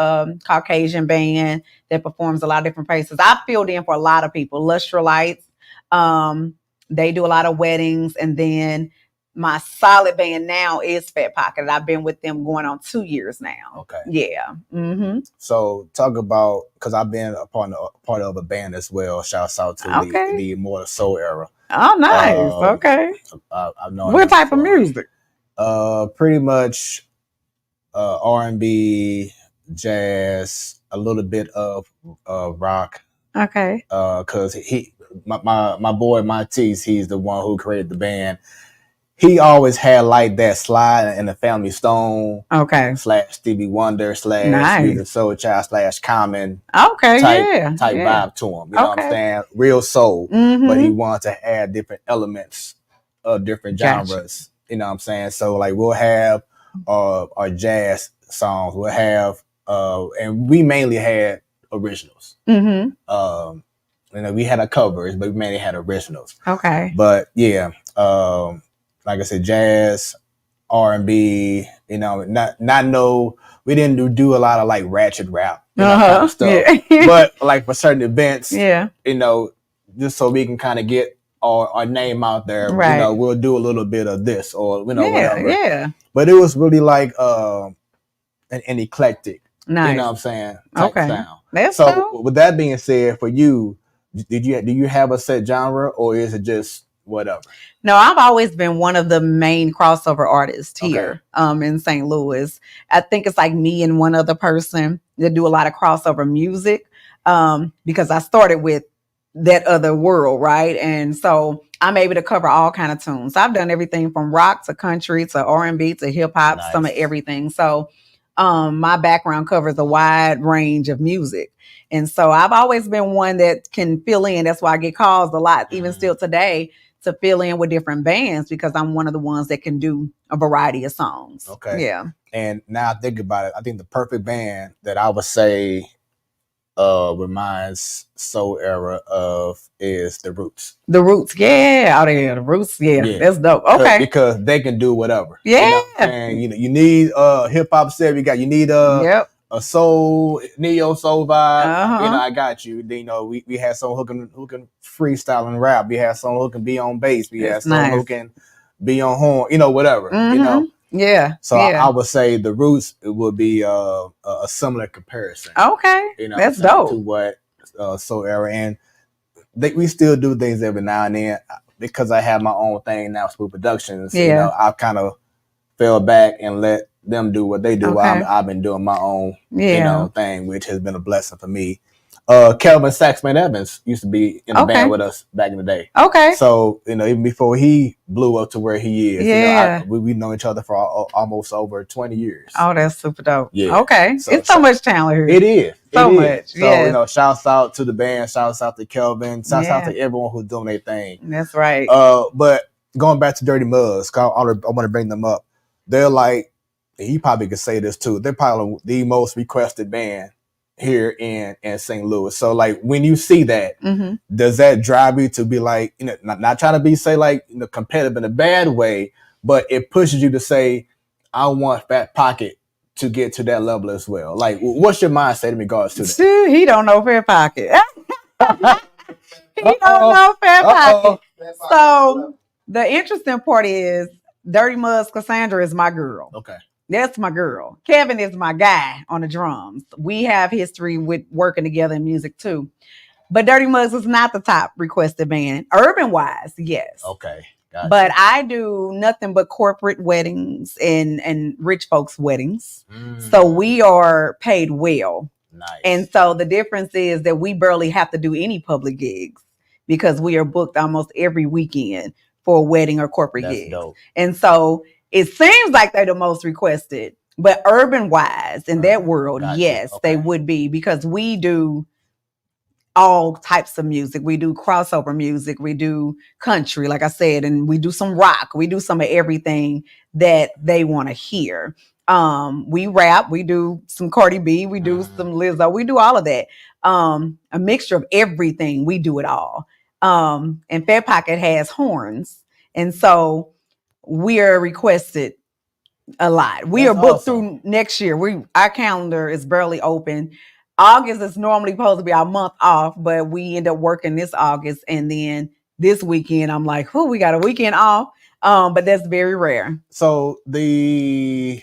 Caucasian band that performs a lot of different places. I filled in for a lot of people. Lustralites. They do a lot of weddings. And then my solid band now is Fat Pocket. I've been with them going on 2 years now. Okay. Yeah. Mm-hmm. So talk about, because I've been a part of a band as well. Shouts out to the more soul era. Oh, nice. Okay. I've known what type of music? Pretty much R&B, jazz, a little bit of rock. Okay. Because my boy Matisse, he's the one who created the band. He always had like that Slide and the Family Stone, / Stevie Wonder / Music Soul Child / Common, type vibe to him. You know what I'm saying? Real soul, but he wanted to add different elements of different genres. Gotcha. You know what I'm saying? So like we'll have our jazz songs. We'll have and we mainly had originals. Mm-hmm. We had our covers, but we mainly had originals. Okay. But yeah. Like I said, jazz, R&B, we didn't do a lot of like ratchet rap, kind of stuff. Yeah. But like for certain events, just so we can kind of get our name out there, right. We'll do a little bit of this or, whatever. Yeah. But it was really like an eclectic, nice. You know what I'm saying? Type sound. That's so cool. With that being said, for you, do you have a set genre or is it just whatever? No, I've always been one of the main crossover artists here in St. Louis. I think it's like me and one other person that do a lot of crossover music because I started with that other world, right? And so I'm able to cover all kind of tunes. I've done everything from rock to country to R&B to hip hop, some of everything. So my background covers a wide range of music. And so I've always been one that can fill in. That's why I get calls a lot, even still today, to fill in with different bands because I'm one of the ones that can do a variety of songs. Okay. Yeah. And now I think about it, I think the perfect band that I would say reminds soul era of is the Roots. The Roots, yeah. Out there, the Roots, yeah. That's dope. Okay. Because they can do whatever. Yeah. You need hip hop set, you need a soul, neo soul vibe. I got you. We had someone who can freestyle and rap. We had someone who can be on bass. We had someone who can be on horn. Whatever. Yeah. So I would say the Roots would be a similar comparison. Okay. That's dope. To what soul era, and we still do things every now and then because I have my own thing now, Smoooth Productions. Yeah. I kind of fell back and let them do what they do. Okay. I've been doing my own, thing, which has been a blessing for me. Kelvin Saxman Evans used to be in the band with us back in the day. Okay. So, even before he blew up to where he is, we've known each other for almost over 20 years. Oh, that's super dope. Yeah. Okay. So, it's so much talent here. It is. So much. So, shouts out to the band, shouts out to Kelvin, shouts out to everyone who's doing their thing. That's right. But going back to Dirty Mugs, I want to bring them up. They're like, he probably could say this too, they're probably the most requested band here in St. Louis. So like when you see that, does that drive you to be like, not trying to be competitive in a bad way, but it pushes you to say, I want Fat Pocket to get to that level as well. Like, what's your mindset in regards to that? He don't know Fat Pocket. He don't know Fat Pocket. So the interesting part is Dirty Mud's Cassandra is my girl. Okay. That's my girl. Kevin is my guy on the drums. We have history with working together in music too. But Dirty Mugs is not the top requested band. Urban wise, yes. Okay. Gotcha. But I do nothing but corporate weddings and rich folks' weddings. So we are paid well. Nice. And so the difference is that we barely have to do any public gigs because we are booked almost every weekend for a wedding or corporate gig. And so it seems like they're the most requested, but urban wise in that world, yes, they would be, because we do all types of music. We do crossover music. We do country, like I said, and we do some rock. We do some of everything that they want to hear. We rap. We do some Cardi B. We do some Lizzo. We do all of that. A mixture of everything. We do it all. And Fat Pocket has horns. And so we are requested a lot. We are booked through next year. Our calendar is barely open. August is normally supposed to be our month off, but we end up working this August. And then this weekend, I'm like, we got a weekend off. But that's very rare. So I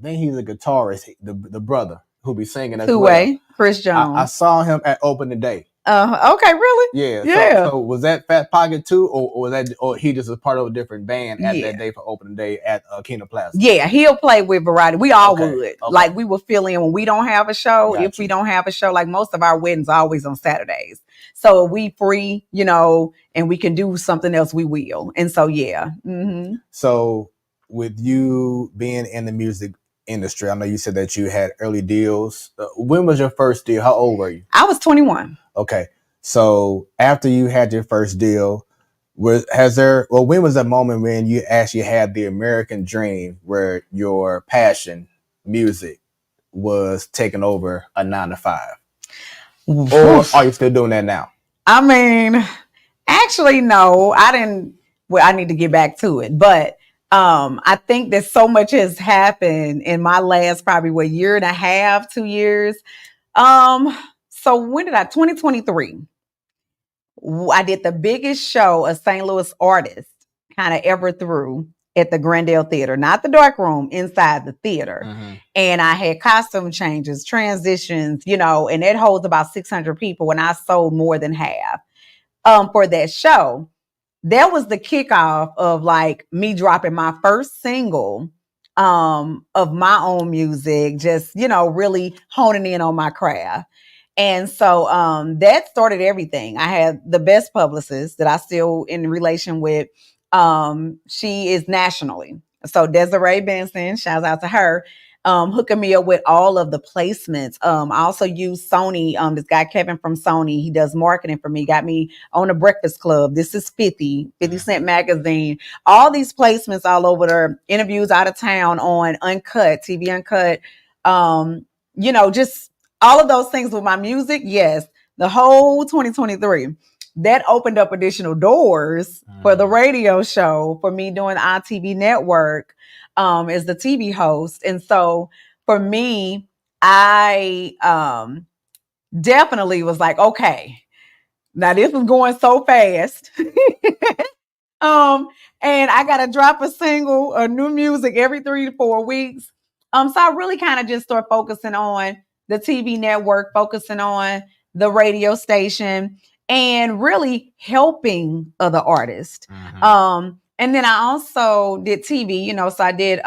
think he's a guitarist, the brother who be singing as well. Chris Jones. I saw him at opening day. Okay, really? Yeah. So was that Fat Pocket too, or he just a part of a different band at that day for opening day at Kingdom Plaza? Yeah, he'll play with variety. We all would. Okay. Like we will fill in when we don't have a show. Gotcha. If we don't have a show, like most of our weddings are always on Saturdays. So if we free, and we can do something else, we will. And so yeah. Mm-hmm. So with you being in the music industry, I know you said that you had early deals. When was your first deal? How old were you? I was 21. Okay. So after you had your first deal, when was that moment when you actually had the American dream where your passion, music, was taking over a 9-to-5? Or are you still doing that now? I mean, actually, no, I didn't. Well, I need to get back to it. But I think that so much has happened in my last probably year and a half, 2 years. So when did 2023, I did the biggest show a St. Louis artist kind of ever threw at the Glendale Theater, not the dark room, inside the theater. Mm-hmm. And I had costume changes, transitions, and it holds about 600 people, and I sold more than half for that show. That was the kickoff of like me dropping my first single of my own music, just, really honing in on my craft. And so that started everything. I had the best publicist that I still in relation with. She is nationally. So Desiree Benson, shouts out to her, hooking me up with all of the placements. I also use Sony. This guy, Kevin from Sony, he does marketing for me, got me on the Breakfast Club. This is 50 Cent Magazine. All these placements all over there, interviews out of town on Uncut, TV Uncut. Just all of those things with my music. Yes, the whole 2023. That opened up additional doors for the radio show, for me doing ITV Network as the TV host. And so for me, I definitely was like, okay, now this is going so fast. And I got to drop a single, a new music every 3 to 4 weeks. So I really kind of just start focusing on the TV network, focusing on the radio station, and really helping other artists. Mm-hmm. And then I also did TV, so I did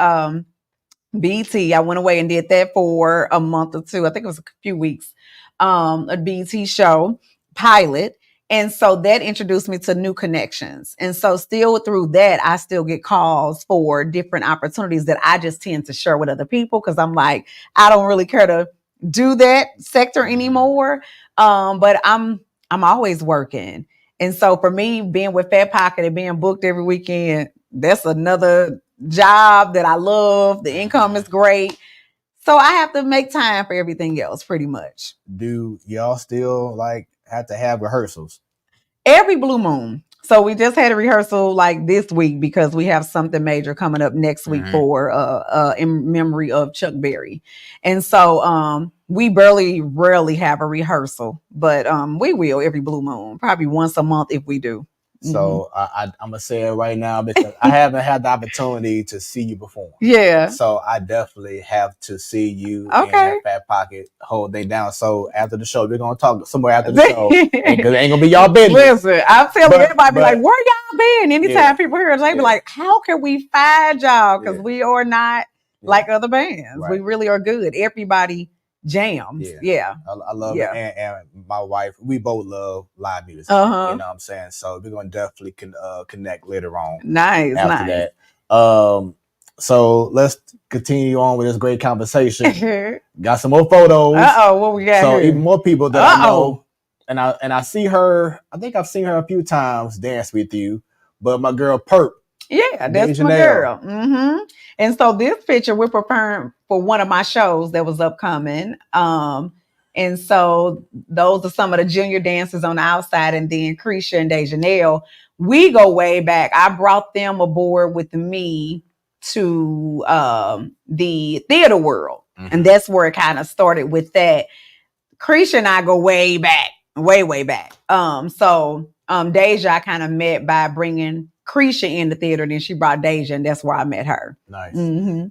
BT. I went away and did that for a month or two. I think it was a few weeks. A BT show pilot. And so that introduced me to new connections. And so still through that, I still get calls for different opportunities that I just tend to share with other people, because I'm like, I don't really care to do that sector anymore. But I'm always working. And so for me, being with Fat Pocket and being booked every weekend, that's another job that I love. The income is great. So I have to make time for everything else pretty much. Do y'all still have to have rehearsals? Every blue moon. So we just had a rehearsal like this week because we have something major coming up next week for in memory of Chuck Berry. And so we rarely have a rehearsal, but we will every blue moon, probably once a month if we do. So I'm gonna say it right now because I haven't had the opportunity to see you perform. Yeah. So I definitely have to see you and Fat Pocket hold they down. So after the show, we're gonna talk somewhere after the show because it ain't gonna be y'all business. Listen, I'm telling everybody, be like, where y'all been? Anytime people hear us, they be like, how can we find y'all? Because we are not like other bands. Right. We really are good. Everybody jams. Yeah. I love it. And my wife, we both love live music. You know what I'm saying? So we're going to definitely connect later on. Nice. After that. So let's continue on with this great conversation. Got some more photos. What we got So here? even more people that I know. And I see her, I think I've seen her a few times dance with you. But my girl Perp. Yeah, that's my girl. And so this picture we're preparing for one of my shows that was upcoming. And so those are some of the junior dancers on the outside, and then Cretia and Dejanelle. We go way back. I brought them aboard with me to the theater world, and that's where it kind of started with that. Cretia and I go way back, way back. So Deja I kind of met by bringing Cretia in the theater, and then she brought Deja, and that's where I met her. Nice.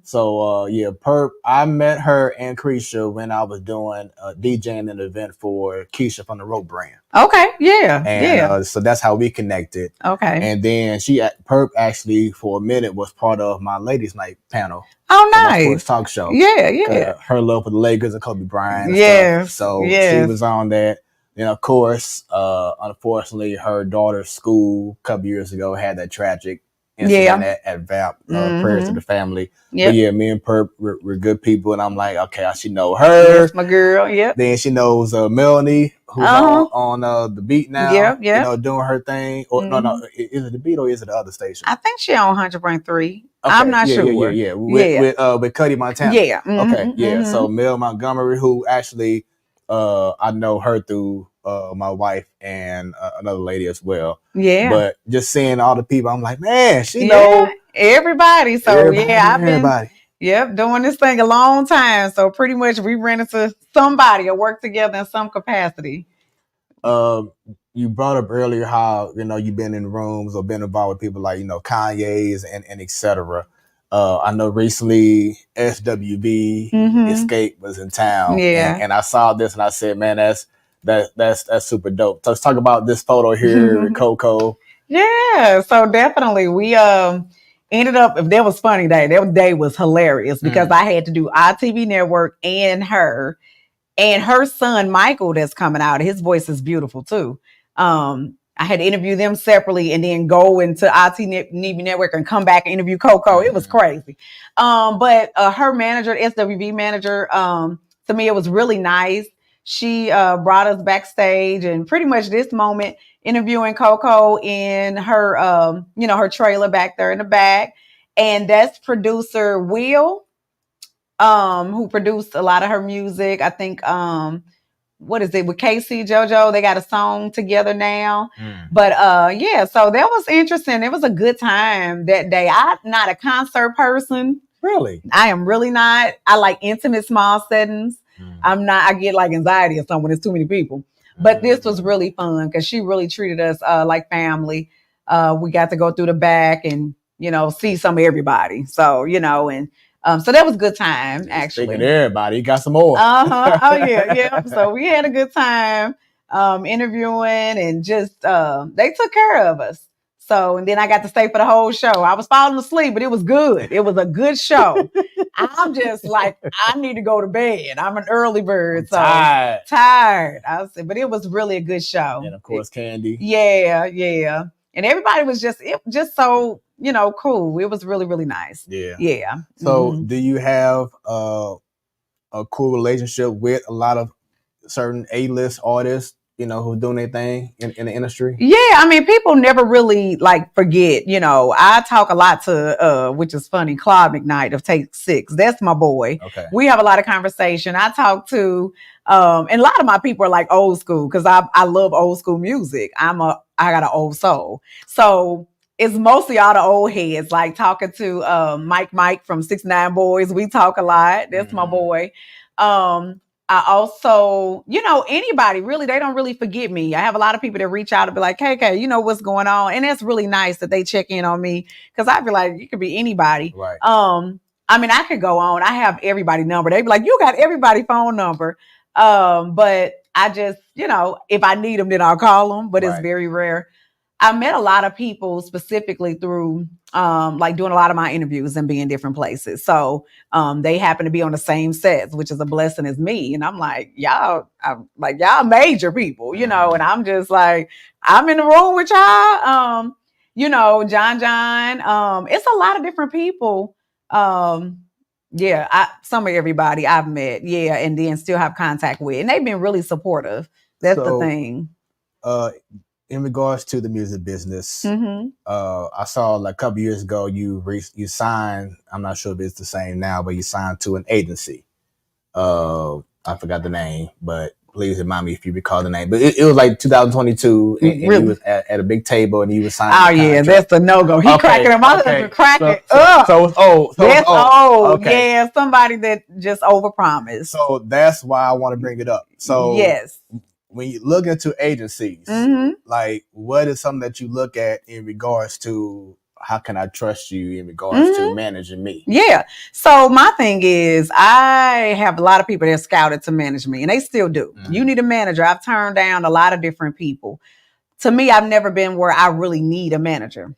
So Perp, I met her and Cretia when I was doing DJing an event for Keisha from the Rope brand. Okay, and so that's how we connected. Okay, and then Perp actually for a minute was part of my ladies' night panel. Oh, nice. My sports talk show. Yeah. Her love for the Lakers and Kobe Bryant. So she was on that. And of course, unfortunately, her daughter's school a couple years ago had that tragic incident at VAP. Prayers to the family. But me and Perp, we're good people. And I'm like, okay, I should know her. That's my girl, Then she knows Melanie, who's on the beat now. Doing her thing. Or no, is it the beat or is it the other station? I think she on 100.3. Okay. I'm not sure. With Cuddy Montana. Okay. So Mel Montgomery, who actually I know her through my wife and another lady as well. But just seeing all the people, I'm like, man, she know everybody. So I've been doing this thing a long time. So pretty much we ran into somebody or work together in some capacity. You brought up earlier how you've been in rooms or been involved with people like Kanye's and etc. I know recently SWV Escape was in town, and I saw this and I said, man, that's super dope. So let's talk about this photo here with Coco. Yeah, so definitely we ended up. That was funny day. That day was hilarious because I had to do ITV Network and her son Michael that's coming out. His voice is beautiful too. I had to interview them separately and then go into ITV Network and come back and interview Coco. It was crazy. But her manager, SWV manager, to me, it was really nice. She brought us backstage and pretty much this moment interviewing Coco in her, her trailer back there in the back. And that's producer Will, who produced a lot of her music. I think, what is it with Casey JoJo? They got a song together now. But so that was interesting. It was a good time that day. I'm not a concert person. Really? I am really not. I like intimate small settings. I'm not, I get like anxiety or something when there's too many people. But this was really fun because she really treated us like family. We got to go through the back and, see some of everybody. So, so that was a good time, actually. Speaking of everybody, you got some more. Oh, yeah. So we had a good time interviewing and just, they took care of us. So, and then I got to stay for the whole show. I was falling asleep, but it was good. It was a good show. I'm just like, I need to go to bed. I'm an early bird. So tired. I said, but it was really a good show. And of course, Candy. Yeah. And everybody was just so, cool. It was really, really nice. Yeah. So do you have a cool relationship with a lot of certain A-list artists, who's doing their thing in the industry? Yeah, I mean, people never really forget. I talk a lot to, which is funny, Claude McKnight of Take 6. That's my boy. Okay. We have a lot of conversation. I talk to And a lot of my people are like old school because I love old school music. I got an old soul. So it's mostly all the old heads, like talking to Mike from 6ix9ine Boys. We talk a lot. That's my boy. I also, anybody really, they don't really forget me. I have a lot of people that reach out and be like, hey, you know what's going on? And that's really nice that they check in on me because I feel like it could be anybody. Right. I mean, I could go on. I have everybody's number. They be like, you got everybody's phone number. But I just, if I need them, then I'll call them, but it's very rare. I met a lot of people specifically through like doing a lot of my interviews and being in different places. So they happen to be on the same sets, which is a blessing as me. And I'm like, y'all major people, and I'm just like, I'm in the room with y'all. John. It's a lot of different people. Some of everybody I've met, and then still have contact with. And they've been really supportive. That's the thing. In regards to the music business, I saw like a couple years ago you signed. I'm not sure if it's the same now, but you signed to an agency. I forgot the name, but please remind me if you recall the name. But it was like 2022, and really? You was at a big table, and you was signing. Oh yeah, that's a no go. He cracking him. My husband cracking up. So it's old. That's old. Okay. Yeah, somebody that just overpromised. So that's why I want to bring it up. So yes. When you look into agencies, like what is something that you look at in regards to how can I trust you in regards to managing me? Yeah. So my thing is I have a lot of people that scouted to manage me and they still do. You need a manager. I've turned down a lot of different people. To me, I've never been where I really need a manager.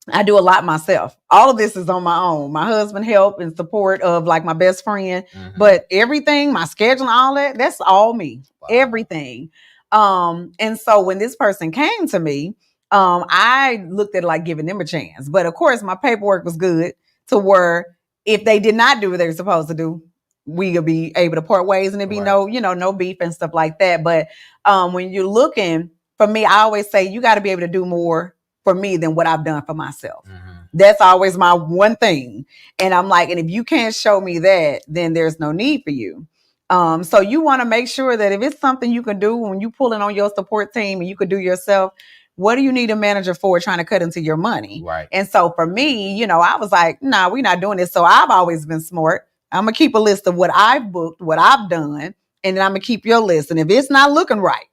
I do a lot myself. All of this is on my own. My husband help and support of like my best friend, but everything, my schedule and all that, that's all me, everything. And so when this person came to me, I looked at it like giving them a chance, but of course my paperwork was good to where if they did not do what they were supposed to do, we could be able to part ways and there'd be no beef and stuff like that. But when you're looking for me, I always say you got to be able to do more for me than what I've done for myself. That's always my one thing. And I'm like, and if you can't show me that, then there's no need for you. So you want to make sure that if it's something you can do when you pull in on your support team and you could do yourself, what do you need a manager for trying to cut into your money? Right. And so for me, I was like, nah, we're not doing this. So I've always been smart. I'm going to keep a list of what I've booked, what I've done, and then I'm going to keep your list. And if it's not looking right,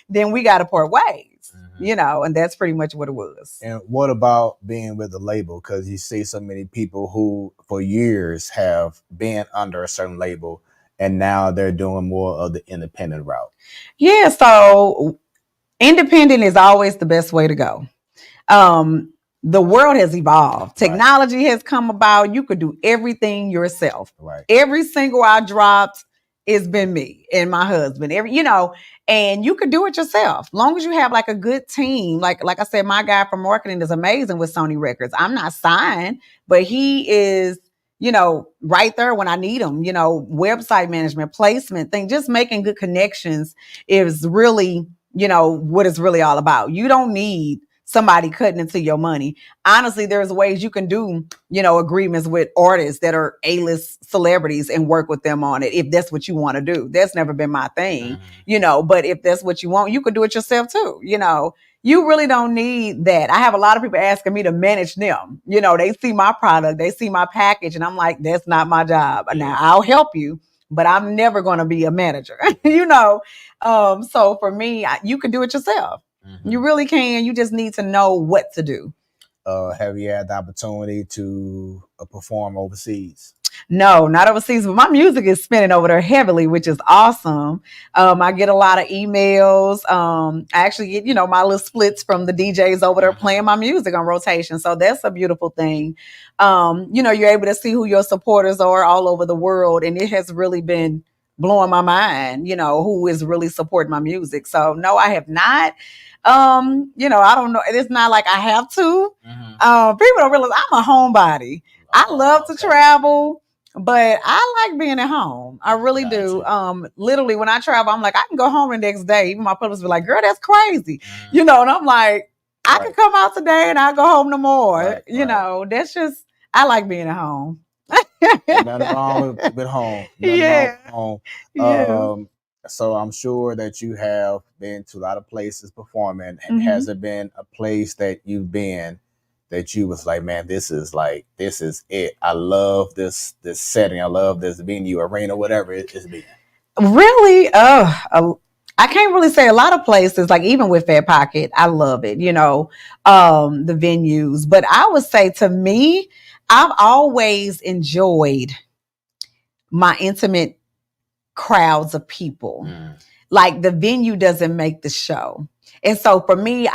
then we got to part ways. And that's pretty much what it was. And what about being with a label? Because you see so many people who for years have been under a certain label and now they're doing more of the independent route. Yeah, so independent is always the best way to go. The world has evolved. Technology has come about. You could do everything yourself. Right. Every single I dropped, it's been me and my husband. And you could do it yourself. Long as you have like a good team. Like I said, my guy from marketing is amazing with Sony Records. I'm not signed, but he is, right there when I need him, website management, placement thing, just making good connections is really, what it's really all about. You don't need somebody cutting into your money. Honestly, there's ways you can do, agreements with artists that are A-list celebrities and work with them on it. If that's what you want to do, that's never been my thing, but if that's what you want, you could do it yourself too. You really don't need that. I have a lot of people asking me to manage them. They see my product, they see my package, and I'm like, that's not my job. Now I'll help you, but I'm never going to be a manager, So for me, you can do it yourself. You really can. You just need to know what to do. Have you had the opportunity to perform overseas? No, not overseas, but my music is spinning over there heavily, which is awesome. I get a lot of emails. I actually get, my little splits from the DJs over there playing my music on rotation. So that's a beautiful thing. You're able to see who your supporters are all over the world. And it has really been blowing my mind, who is really supporting my music. So no, I have not. I don't know. It's not like I have to. People don't realize I'm a homebody. I love to travel, but I like being at home. I really do. Literally, when I travel, I'm like, I can go home the next day. Even my publicists be like, girl, that's crazy. And I'm like, I can come out today and I'll go home tomorrow. That's just, I like being at home. Nothing wrong with home. Nothing wrong with home. Yeah. So I'm sure that you have been to a lot of places performing. Has there been a place that you've been that you was like, man, this is it. I love this setting. I love this venue, arena, whatever it's been. Really? I can't really say a lot of places, like even with Fair Pocket, I love it, the venues. But I would say, to me, I've always enjoyed my intimate crowds of people. Like, the venue doesn't make the show. And so for me,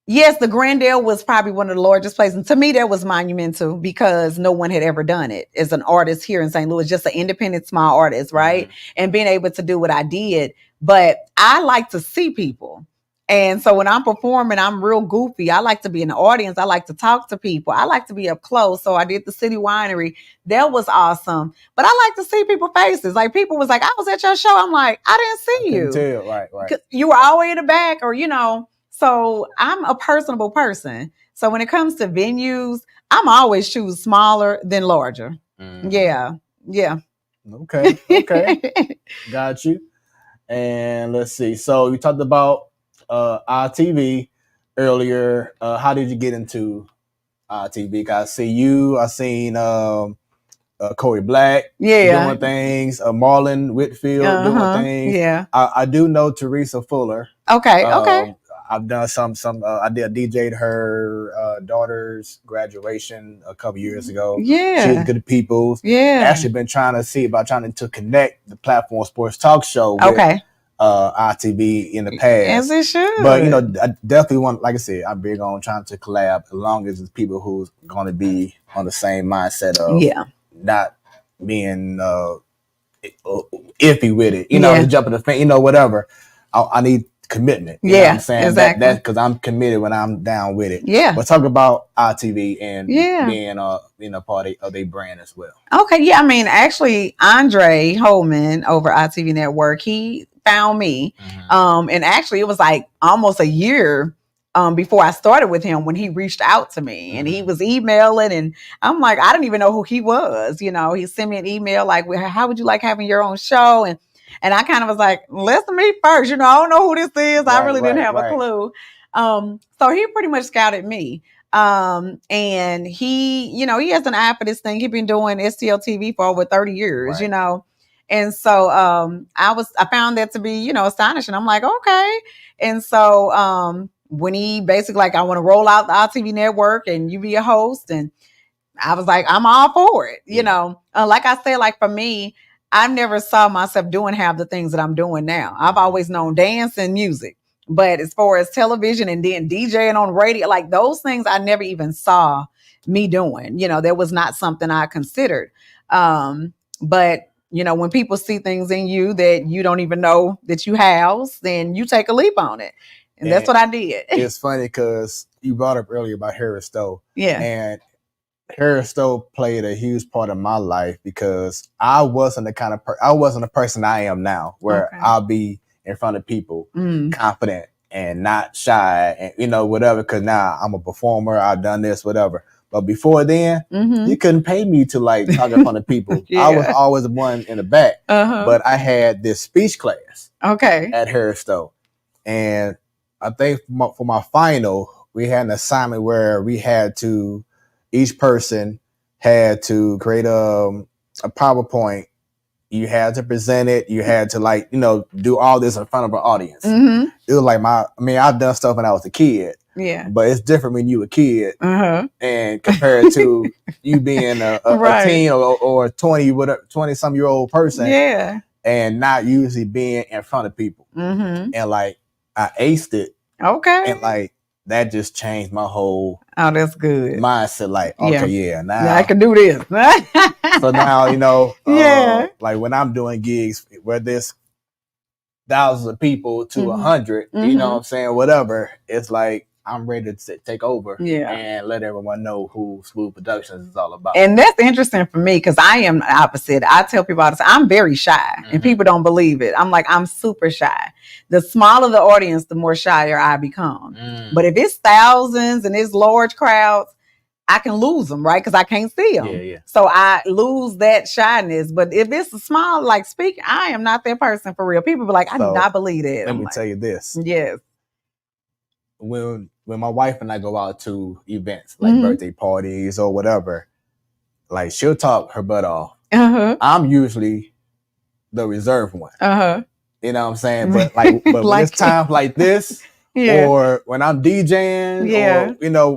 yes, the Grandel was probably one of the largest places. And to me, that was monumental because no one had ever done it as an artist here in St. Louis, just an independent small artist, right? And being able to do what I did. But I like to see people. And so when I'm performing, I'm real goofy. I like to be in the audience. I like to talk to people. I like to be up close. So I did the City Winery. That was awesome. But I like to see people's faces. Like, people was like, I was at your show. I'm like, I didn't see you. Tell. Right. You were all the way in the back, or, So I'm a personable person. So when it comes to venues, I'm always choose smaller than larger. Yeah. Okay. Got you. And let's see. So you talked about RTV earlier. How did you get into RTV? I seen Corey Black doing things, Marlon Whitfield doing things. Yeah. I do know Teresa Fuller. Okay. I've done some. I did DJ'd her daughter's graduation a couple years ago. Yeah, she's good people. Yeah, actually been trying to connect the Platform Sports Talk Show with RTV in the past. As it should. But I definitely want, like I said, I'm big on trying to collab as long as it's people who's going to be on the same mindset of not being iffy with it. Jumping the fence, whatever. I need commitment. You know what I'm saying? Exactly. That's because I'm committed when I'm down with it. Yeah. But talk about RTV and being a part of their brand as well. Okay. Yeah. I mean, actually, Andre Holman over RTV Network, he found me. And actually, it was like almost a year before I started with him when he reached out to me, and he was emailing, and I'm like, I didn't even know who he was. He sent me an email like, how would you like having your own show? And I kind of was like, listen to me first. I don't know who this is. I really didn't have a clue. So he pretty much scouted me. And he, he has an eye for this thing. He's been doing STL TV for over 30 years, And so I found that to be, astonishing. I'm like, okay. And so when he basically like, I want to roll out the RTV network and you be a host. And I was like, I'm all for it. Like I said, like for me, I never saw myself doing half the things that I'm doing now. I've always known dance and music, but as far as television and then DJing on radio, like those things I never even saw me doing. That was not something I considered. But when people see things in you that you don't even know that you house, then you take a leap on it. And that's what I did. It's funny because you brought up earlier about Harris Stowe. Yeah. And Harris Stowe played a huge part of my life because I wasn't the person I am now, where I'll be in front of people confident and not shy and whatever, because now I'm a performer, I've done this, whatever. But before then, you couldn't pay me to like talk in front of people. I was always the one in the back. But I had this speech class at Harris Stowe. And I think for my final, we had an assignment where we had to, each person had to create a PowerPoint. You had to present it. You had to do all this in front of an audience. It was like I've done stuff when I was a kid. Yeah. But it's different when you a kid and compared to you being a teen or 20 some year old person. Yeah. And not usually being in front of people. And I aced it. Okay. And that just changed my whole that's good mindset. Now I can do this. So now, when I'm doing gigs where there's thousands of people to 100, you know what I'm saying, whatever, it's like I'm ready to take over and let everyone know who Smoooth Productions is all about. And that's interesting for me because I am the opposite. I tell people all the time, I'm very shy and people don't believe it. I'm super shy. The smaller the audience, the more shyer I become. But if it's thousands and it's large crowds, I can lose them, right? Because I can't see them. Yeah. So I lose that shyness. But if it's a small, like speaking, I am not that person for real. People be like, I do not believe that. Let me tell you this. Yes. When my wife and I go out to events, like birthday parties or whatever, like she'll talk her butt off. I'm usually the reserved one. You know what I'm saying? But like when it's times like this, or when I'm DJing, or you know,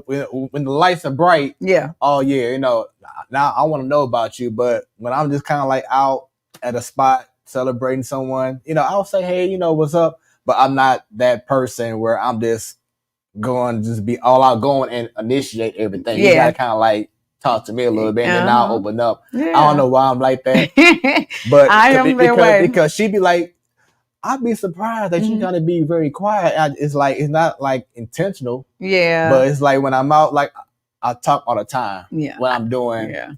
when the lights are bright, oh yeah, you know, now I want to know about you. But when I'm just kind of like out at a spot celebrating someone, you know, I'll say, hey, you know, what's up? But I'm not that person where I'm just going just be all out going and initiate everything. You gotta kind of like talk to me a little bit, and then I'll open up. I don't know why I'm like that, but I am because she be like, I'd be surprised that you're gonna be very quiet. It's like it's not like intentional, but it's like when I'm out, like I talk all the time when I'm doing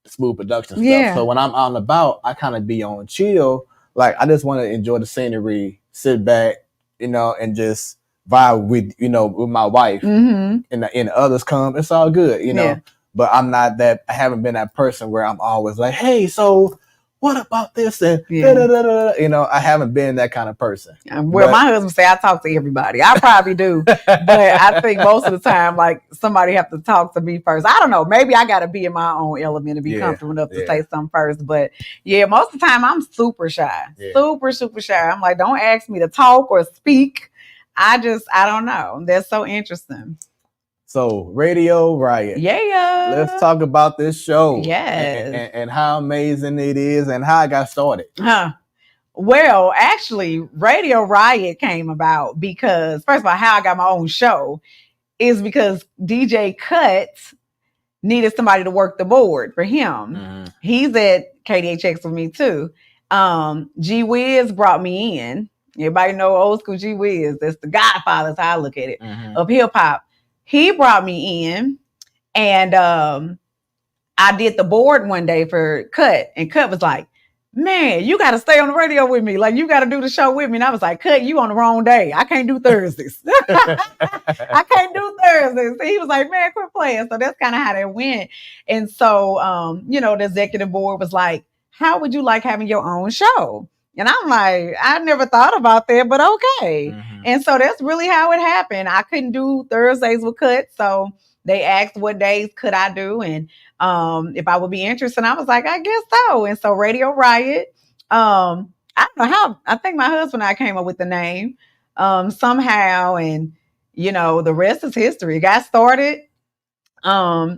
smooth production stuff. So when I'm out and about, I kind of be on chill. Like I just want to enjoy the scenery, sit back, you know, and just vibe with, you know, with my wife, and the others come. It's all good, you know. But I'm not that. I haven't been that person where I'm always like, hey, so what about this? And you know, I haven't been that kind of person. Well, my husband say I talk to everybody. I probably do, but I think most of the time, like somebody have to talk to me first. I don't know. Maybe I got to be in my own element and be comfortable enough to say something first. But yeah, most of the time I'm super shy, super shy. I'm like, don't ask me to talk or speak. I don't know. That's so interesting. So Radio Riot. Let's talk about this show. And how amazing it is and how I got started. Well, actually, Radio Riot came about because, first of all, how I got my own show is because DJ Cut needed somebody to work the board for him. He's at KDHX with me too. G Wiz brought me in. Everybody know old school G Wiz. That's the godfather, that's how I look at it, of hip hop. He brought me in, and I did the board one day for Cut, and Cut was like, man, you got to stay on the radio with me. Like, you got to do the show with me. And I was like, Cut, you on the wrong day. I can't do Thursdays. I can't do Thursdays. So he was like, man, quit playing. So that's kind of how that went. And so, you know, the executive board was like, how would you like having your own show? And I'm like, I never thought about that, but okay. And so that's really how it happened. I couldn't do Thursdays with Cut. So they asked what days could I do and if I would be interested. And I was like, I guess so. And so Radio Riot, I don't know how, I think my husband and I came up with the name somehow. And, you know, the rest is history. It got started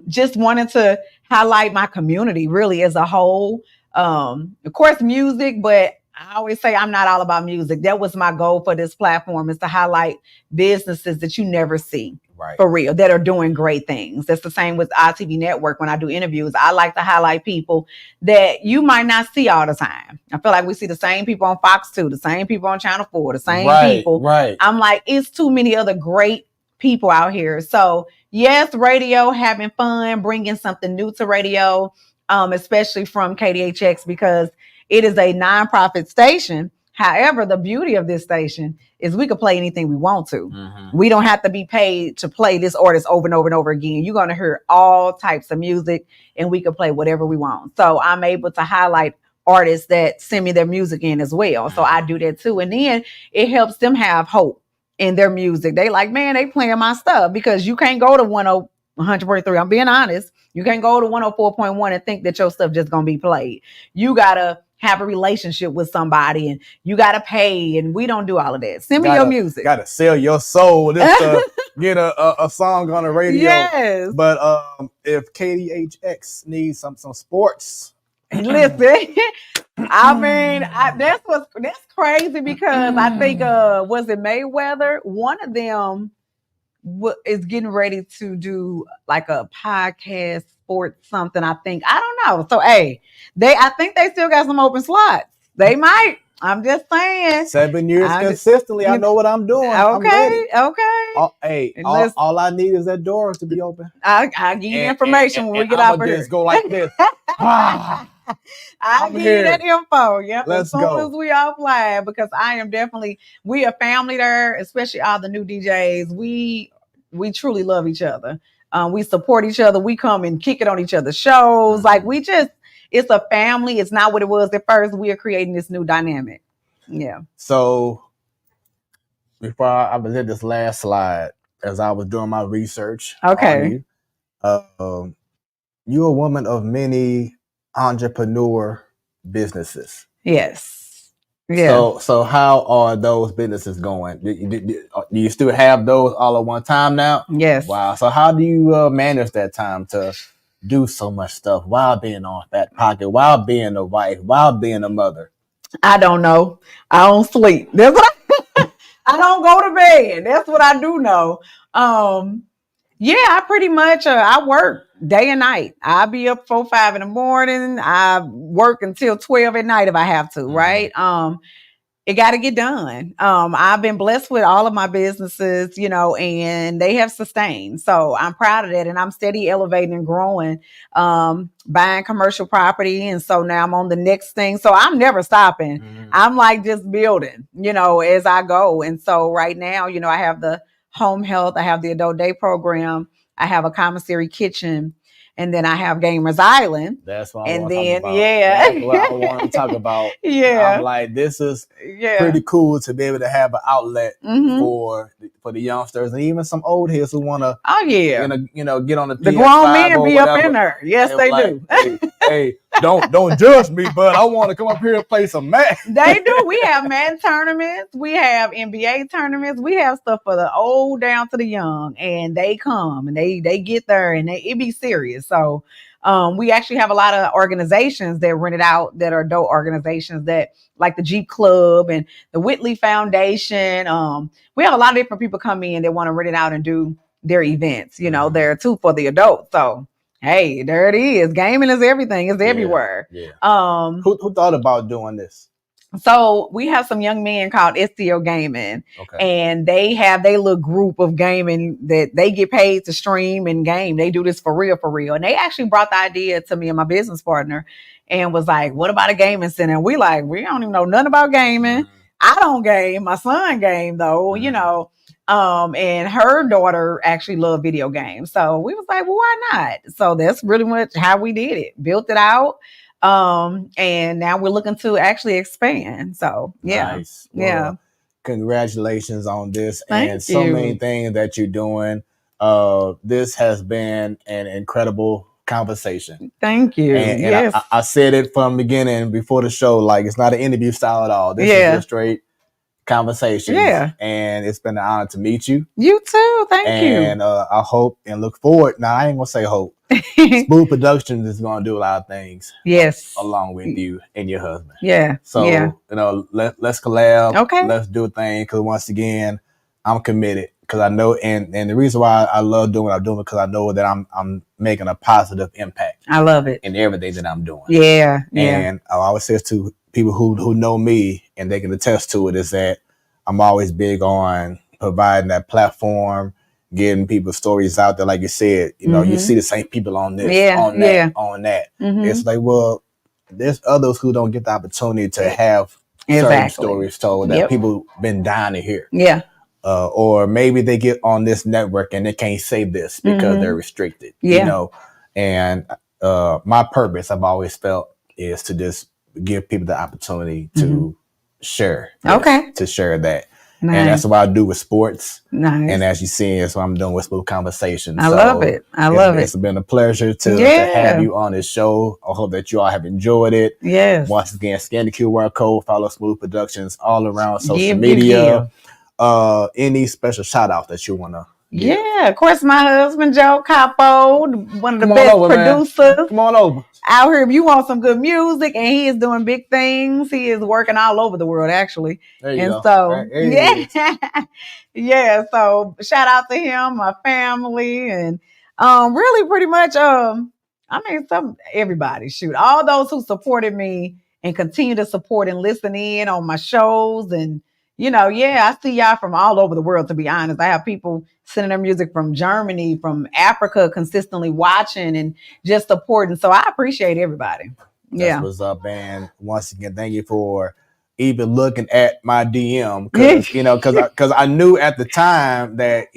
just wanting to highlight my community really as a whole. Of course, music, but I always say I'm not all about music. That was my goal for this platform, is to highlight businesses that you never see, for real, that are doing great things. That's the same with ITV Network. When I do interviews, I like to highlight people that you might not see all the time. I feel like we see the same people on Fox 2, the same people on Channel 4, the same people. I'm like, it's too many other great people out here. So yes, radio, having fun, bringing something new to radio, especially from KDHX, because it is a nonprofit station. However, the beauty of this station is we could play anything we want to. We don't have to be paid to play this artist over and over and over again. You're going to hear all types of music and we can play whatever we want. So I'm able to highlight artists that send me their music in as well. So I do that too. And then it helps them have hope in their music. They like, man, they playing my stuff, because you can't go to 100.3. I'm being honest. You can't go to 104.1 and think that your stuff just going to be played. You got to have a relationship with somebody and you got to pay, and we don't do all of that. Send me your music. Got to sell your soul just to get a song on the radio. Yes. But if KDHX needs some sports. Listen, I mean, that's crazy, because I think, was it Mayweather? One of them is getting ready to do like a podcast sports something, I think. I don't know. So hey, I think they still got some open slots. They might. I'm just saying. 7 years consistently. I know what I'm doing. Okay. All I need is that door to be open. I'll give you information when we get out here. Just go like this. I'll give you that info. Yep. Let's as soon as we off live, because I am definitely, we a family there, especially all the new DJs. We truly love each other. We support each other. We come and kick it on each other's shows. Like it's a family. It's not what it was at first. We are creating this new dynamic. Yeah. So before I was at this last slide, as I was doing my research on you, you're a woman of many entrepreneur businesses. Yes. Yeah. So how are those businesses going? Do you still have those all at one time now? Yes. Wow. So how do you manage that time to do so much stuff while being on Fat Pocket, while being a wife, while being a mother? I don't know. I don't sleep. That's what I don't go to bed. That's what I do know. Yeah, I pretty much I work day and night. I'll be up 4, 5 in the morning. I work until 12 at night if I have to, right? It got to get done. I've been blessed with all of my businesses, and they have sustained. So I'm proud of that. And I'm steady elevating and growing, buying commercial property. And so now I'm on the next thing. So I'm never stopping. I'm like just building, as I go. And so right now, I have the home health. I have the adult day program. I have a commissary kitchen. And then I have Gamers Island. That's what I want to talk about. Yeah. That's what I want to talk about. Yeah. I'm like, this is pretty cool to be able to have an outlet for the youngsters and even some old heads who want to get on the grown men be up in there. Yes, they do. Hey, don't judge me, but I want to come up here and play some match. They do. We have Madden tournaments. We have NBA tournaments. We have stuff for the old down to the young, and they come and they get there and it be serious. So we actually have a lot of organizations that rent it out that are adult organizations that like the Jeep Club and the Whitley Foundation. We have a lot of different people come in that want to rent it out and do their events. There too for the adults. So hey, there it is. Gaming is everything. It's everywhere. Yeah. Who thought about doing this? So we have some young men called STO Gaming, and they have their little group of gaming that they get paid to stream and game. They do this for real. And they actually brought the idea to me and my business partner and was like, what about a gaming center? And we don't even know nothing about gaming. I don't game. My son game though, and her daughter actually loved video games. So we was like, well, why not? So that's really much how we did it. Built it out. And now we're looking to actually expand. So yeah. Nice. Well, congratulations on this. Thank and so you. many things that you're doing. This has been an incredible conversation. Thank you. And yes. I said it from the beginning before the show, like it's not an interview style at all. This is just straight conversation. Yeah. And it's been an honor to meet you. You too. Thank you. And I hope and look forward. Now I ain't gonna say hope. Smoooth Productions is gonna do a lot of things. Yes. Along with you and your husband. Yeah. So let's collab. Okay. Let's do a thing. Because once again, I'm committed. Because I know, and the reason why I love doing what I'm doing because I know that I'm making a positive impact. I love it in everything that I'm doing. Yeah. And I always say to people who know me and they can attest to it is that I'm always big on providing that platform, getting people's stories out there. Like you said, you see the same people on this, on that. It's like, well, there's others who don't get the opportunity to have certain stories told that people been dying to hear. Yeah. Or maybe they get on this network and they can't say this because they're restricted. And my purpose, I've always felt, is to just give people the opportunity to share. To share that. Nice. And that's what I do with sports. Nice. And as you see, that's what I'm doing with Smoooth Conversations. I love it. It's been a pleasure to have you on this show. I hope that you all have enjoyed it. Yes. Once again, scan the QR code, follow Smoooth Productions all around social media. Any special shout out that you want to give? Yeah, of course, my husband, Joe Capo, one of the best producers. Man. Come on over. Out here, if you want some good music, and he is doing big things. He is working all over the world, actually. There you go. So, yeah. So shout out to him, my family, and really pretty much, everybody. Shoot, all those who supported me and continue to support and listen in on my shows, and I see y'all from all over the world. To be honest, I have people sending their music from Germany, from Africa, consistently watching and just supporting. So I appreciate everybody. That's what's up, man. Once again, thank you for even looking at my DM because I knew at the time that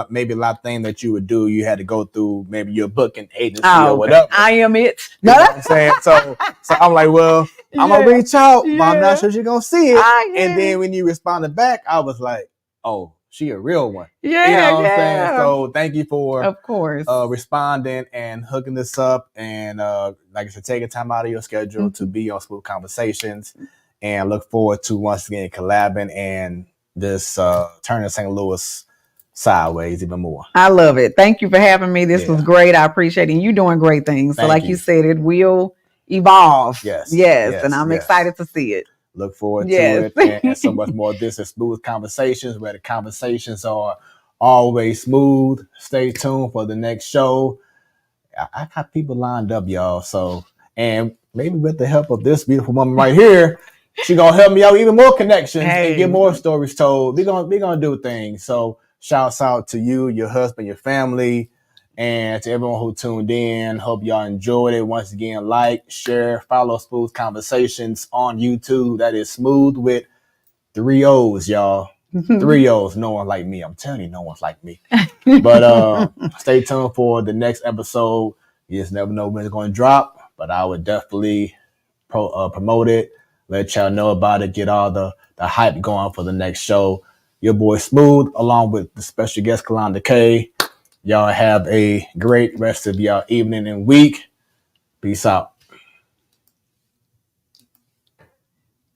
maybe a lot of things that you would do, you had to go through maybe your booking agency or whatever. I am it. You know what I'm saying? So I'm like, well, I'm gonna reach out, but I'm not sure she's gonna see it. And then when you responded back, I was like, oh, she a real one. Yeah, you know what I'm saying? So thank you for, of course, responding and hooking this up, and like I said, taking time out of your schedule to be on Smoooth Conversations, and look forward to once again collabing and this turning St. Louis sideways even more. I love it. Thank you for having me. This was great. I appreciate it. And you're doing great things. So, like you said, it will evolve. Yes. And I'm excited to see it. Look forward to it, and so much more. This is Smoooth Conversations, where the conversations are always smooth. Stay tuned for the next show. I got people lined up, y'all. So, and maybe with the help of this beautiful woman right here, she gonna help me out even more connections and get more stories told. We gonna do things. So, shouts out to you, your husband, your family, and to everyone who tuned in. Hope y'all enjoyed it. Once again, like, share, follow Smoooth Conversations on YouTube. That is Smoooth with 3 O's, y'all. 3 O's. No one like me. I'm telling you, no one's like me. But stay tuned for the next episode. You just never know when it's going to drop, but I would definitely promote it, let y'all know about it, get all the hype going for the next show. Your boy Smoooth, along with the special guest Kalanda Kay. Y'all have a great rest of y'all evening and week. Peace out.